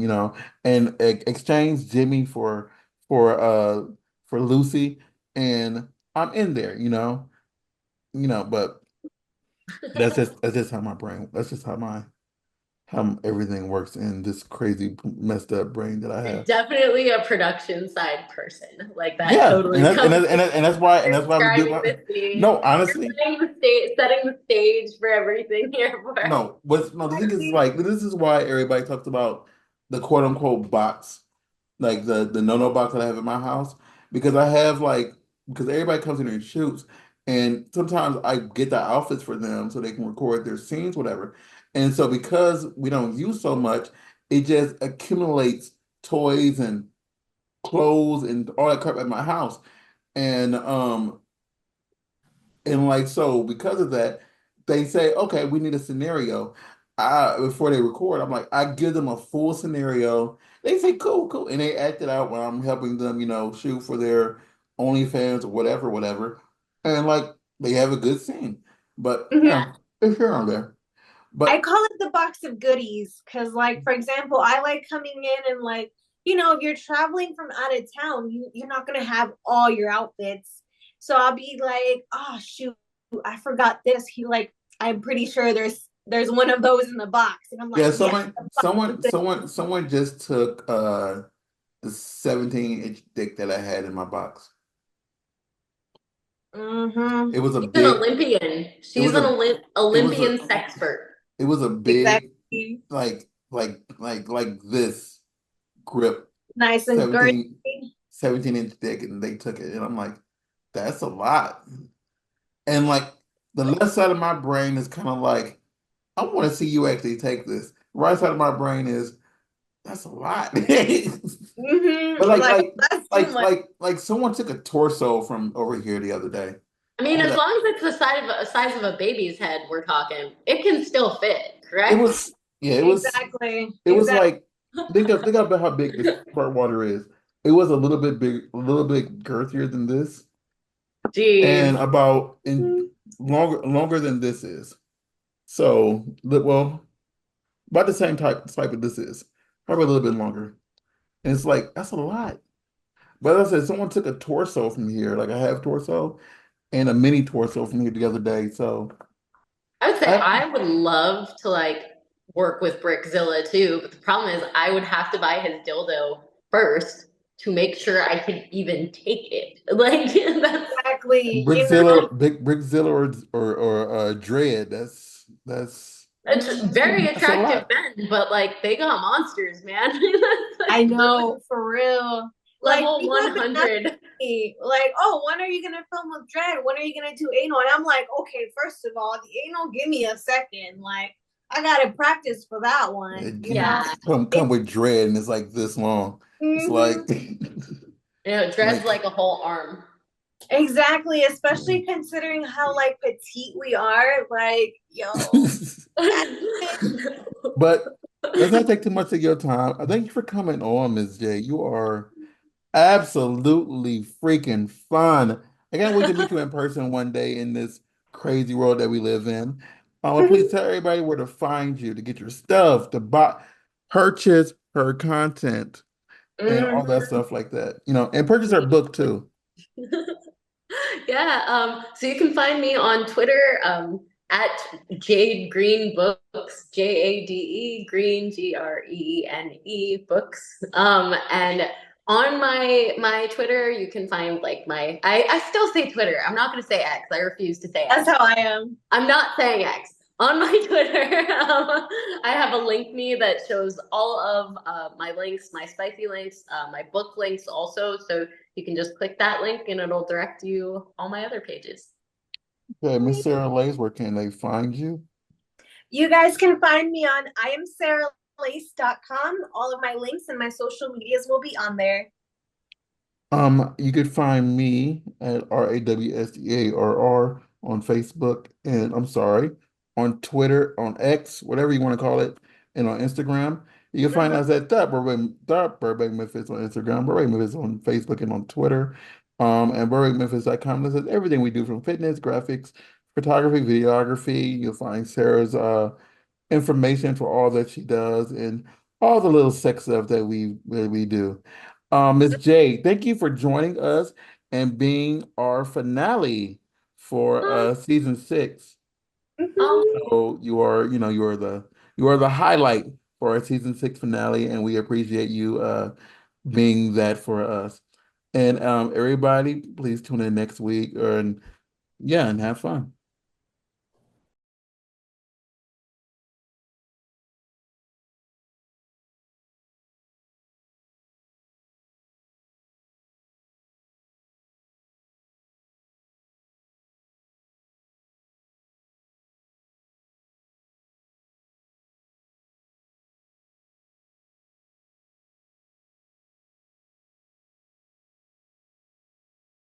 and exchange Jimmy for uh for Lucy, and I'm in there, but that's just how my brain that's just how everything works in this crazy messed up brain that I have. Definitely a production side person. Like that Yeah, totally comes through. and You're that's why we do describing my the scene. no, You're honestly. setting the stage for everything here. For No, the thing is like this is why everybody talks about the quote unquote box, like the no box that I have in my house, because I have like because everybody comes in here and shoots, and sometimes I get the outfits for them so they can record their scenes, whatever. And so because we don't use so much, it just accumulates toys and clothes and all that crap at my house. And like so, because of that, they say, okay, we need a scenario. Before they record, I'm like, I give them a full scenario. They say, cool, cool, and they act it out when I'm helping them, shoot for their OnlyFans or whatever, whatever, and like they have a good scene. But Mhm. it's here on there. I But call it the box of goodies because, like, for example, I like coming in and like, if you're traveling from out of town, you're not gonna have all your outfits. So I'll be like, oh shoot, I forgot this. I'm pretty sure there's one of those in the box, and I'm like, yeah, yes. someone just took the 17-inch dick that I had in my box. Mm-hmm. It was a she's an big. Olympian. It She's was an a. It was a. Olympian sexpert. It was a big, Exactly. like this grip, Nice and girthy. 17, 17-inch dick, and they took it. And I'm like, that's a lot. And like the left side of my brain is kind of like, I want to see you actually take this. The right side of my brain is, that's a lot. But Like that's too much. like someone took a torso from over here the other day. I I mean, had as a, long as it's the size of a baby's head, we're talking, it can still fit, it correct? was yeah, Exactly. it was Exactly. like think about how big this part water is. It was a little bit big, a little bit girthier than this, and Jeez. about in longer than this is. So, well, about the same type of this is. Probably a little bit longer. And it's like, that's a lot. But as I said, someone took a torso from here, like a half torso, and a mini torso from here the other day. So I would say I I would love to like work with Brickzilla too, but the problem is I would have to buy his dildo first to make sure I could even take it. Like that's Exactly. You know, Brickzilla, big Brickzilla or Dread, it's very that's a attractive lot. men, but like they got monsters, man. That's I like really know for real. Like level people have been asking 100. me, like, oh, when are you gonna film with Dread? When are you gonna do anal? And I'm like, okay, first of all, the anal, give me a second. Like, I gotta practice for that one, It, you you know? Yeah. come with Dread and it's like this long. It's like Hmm. You know, it dreads like like a whole arm. Exactly, especially considering how like petite we are. Like, yo, that's it. But let's not take too much of your time. I thank you for coming on, Ms. J. You are absolutely freaking fun. I can't wait to meet you in person one day in this crazy world that we live in. Please tell everybody where to find you to get your stuff, to buy, purchase her content, and all that Mhm. stuff like that. And purchase her book too. Yeah, so you can find me on Twitter at Jade Greene Books, Jade Green, Greene Books. And on my Twitter, you can find like I still say Twitter. I'm not gonna say X. I refuse to say That's X. how I am. I'm not saying X. On my Twitter, I have a link me that shows all of my links, my spicy links, my book links also. So you can just click that link and it'll direct you all my other pages. Okay, Miss Sarah Lays, where can they find you? You guys can find me on iamsarahLace.com. All of my links and my social medias will be on there. You could find me at RAWSEARR on Facebook, and I'm sorry, on Twitter, on X, whatever you want to call it, and on Instagram. You can find Mhm. us at Burbank Memphis on Instagram, Burbank Memphis on Facebook and on Twitter, and burbankmemphis.com. This is everything we do from fitness, graphics, photography, videography. You'll find Sarah's information for all that she does and all the little sex stuff that we do. Ms. J, thank you for joining us and being our finale for Oh, season 6. oh, Mhm. So you are the highlight for our season 6 finale, and we appreciate you being that for us. And everybody, please tune in next week, and yeah, and have fun.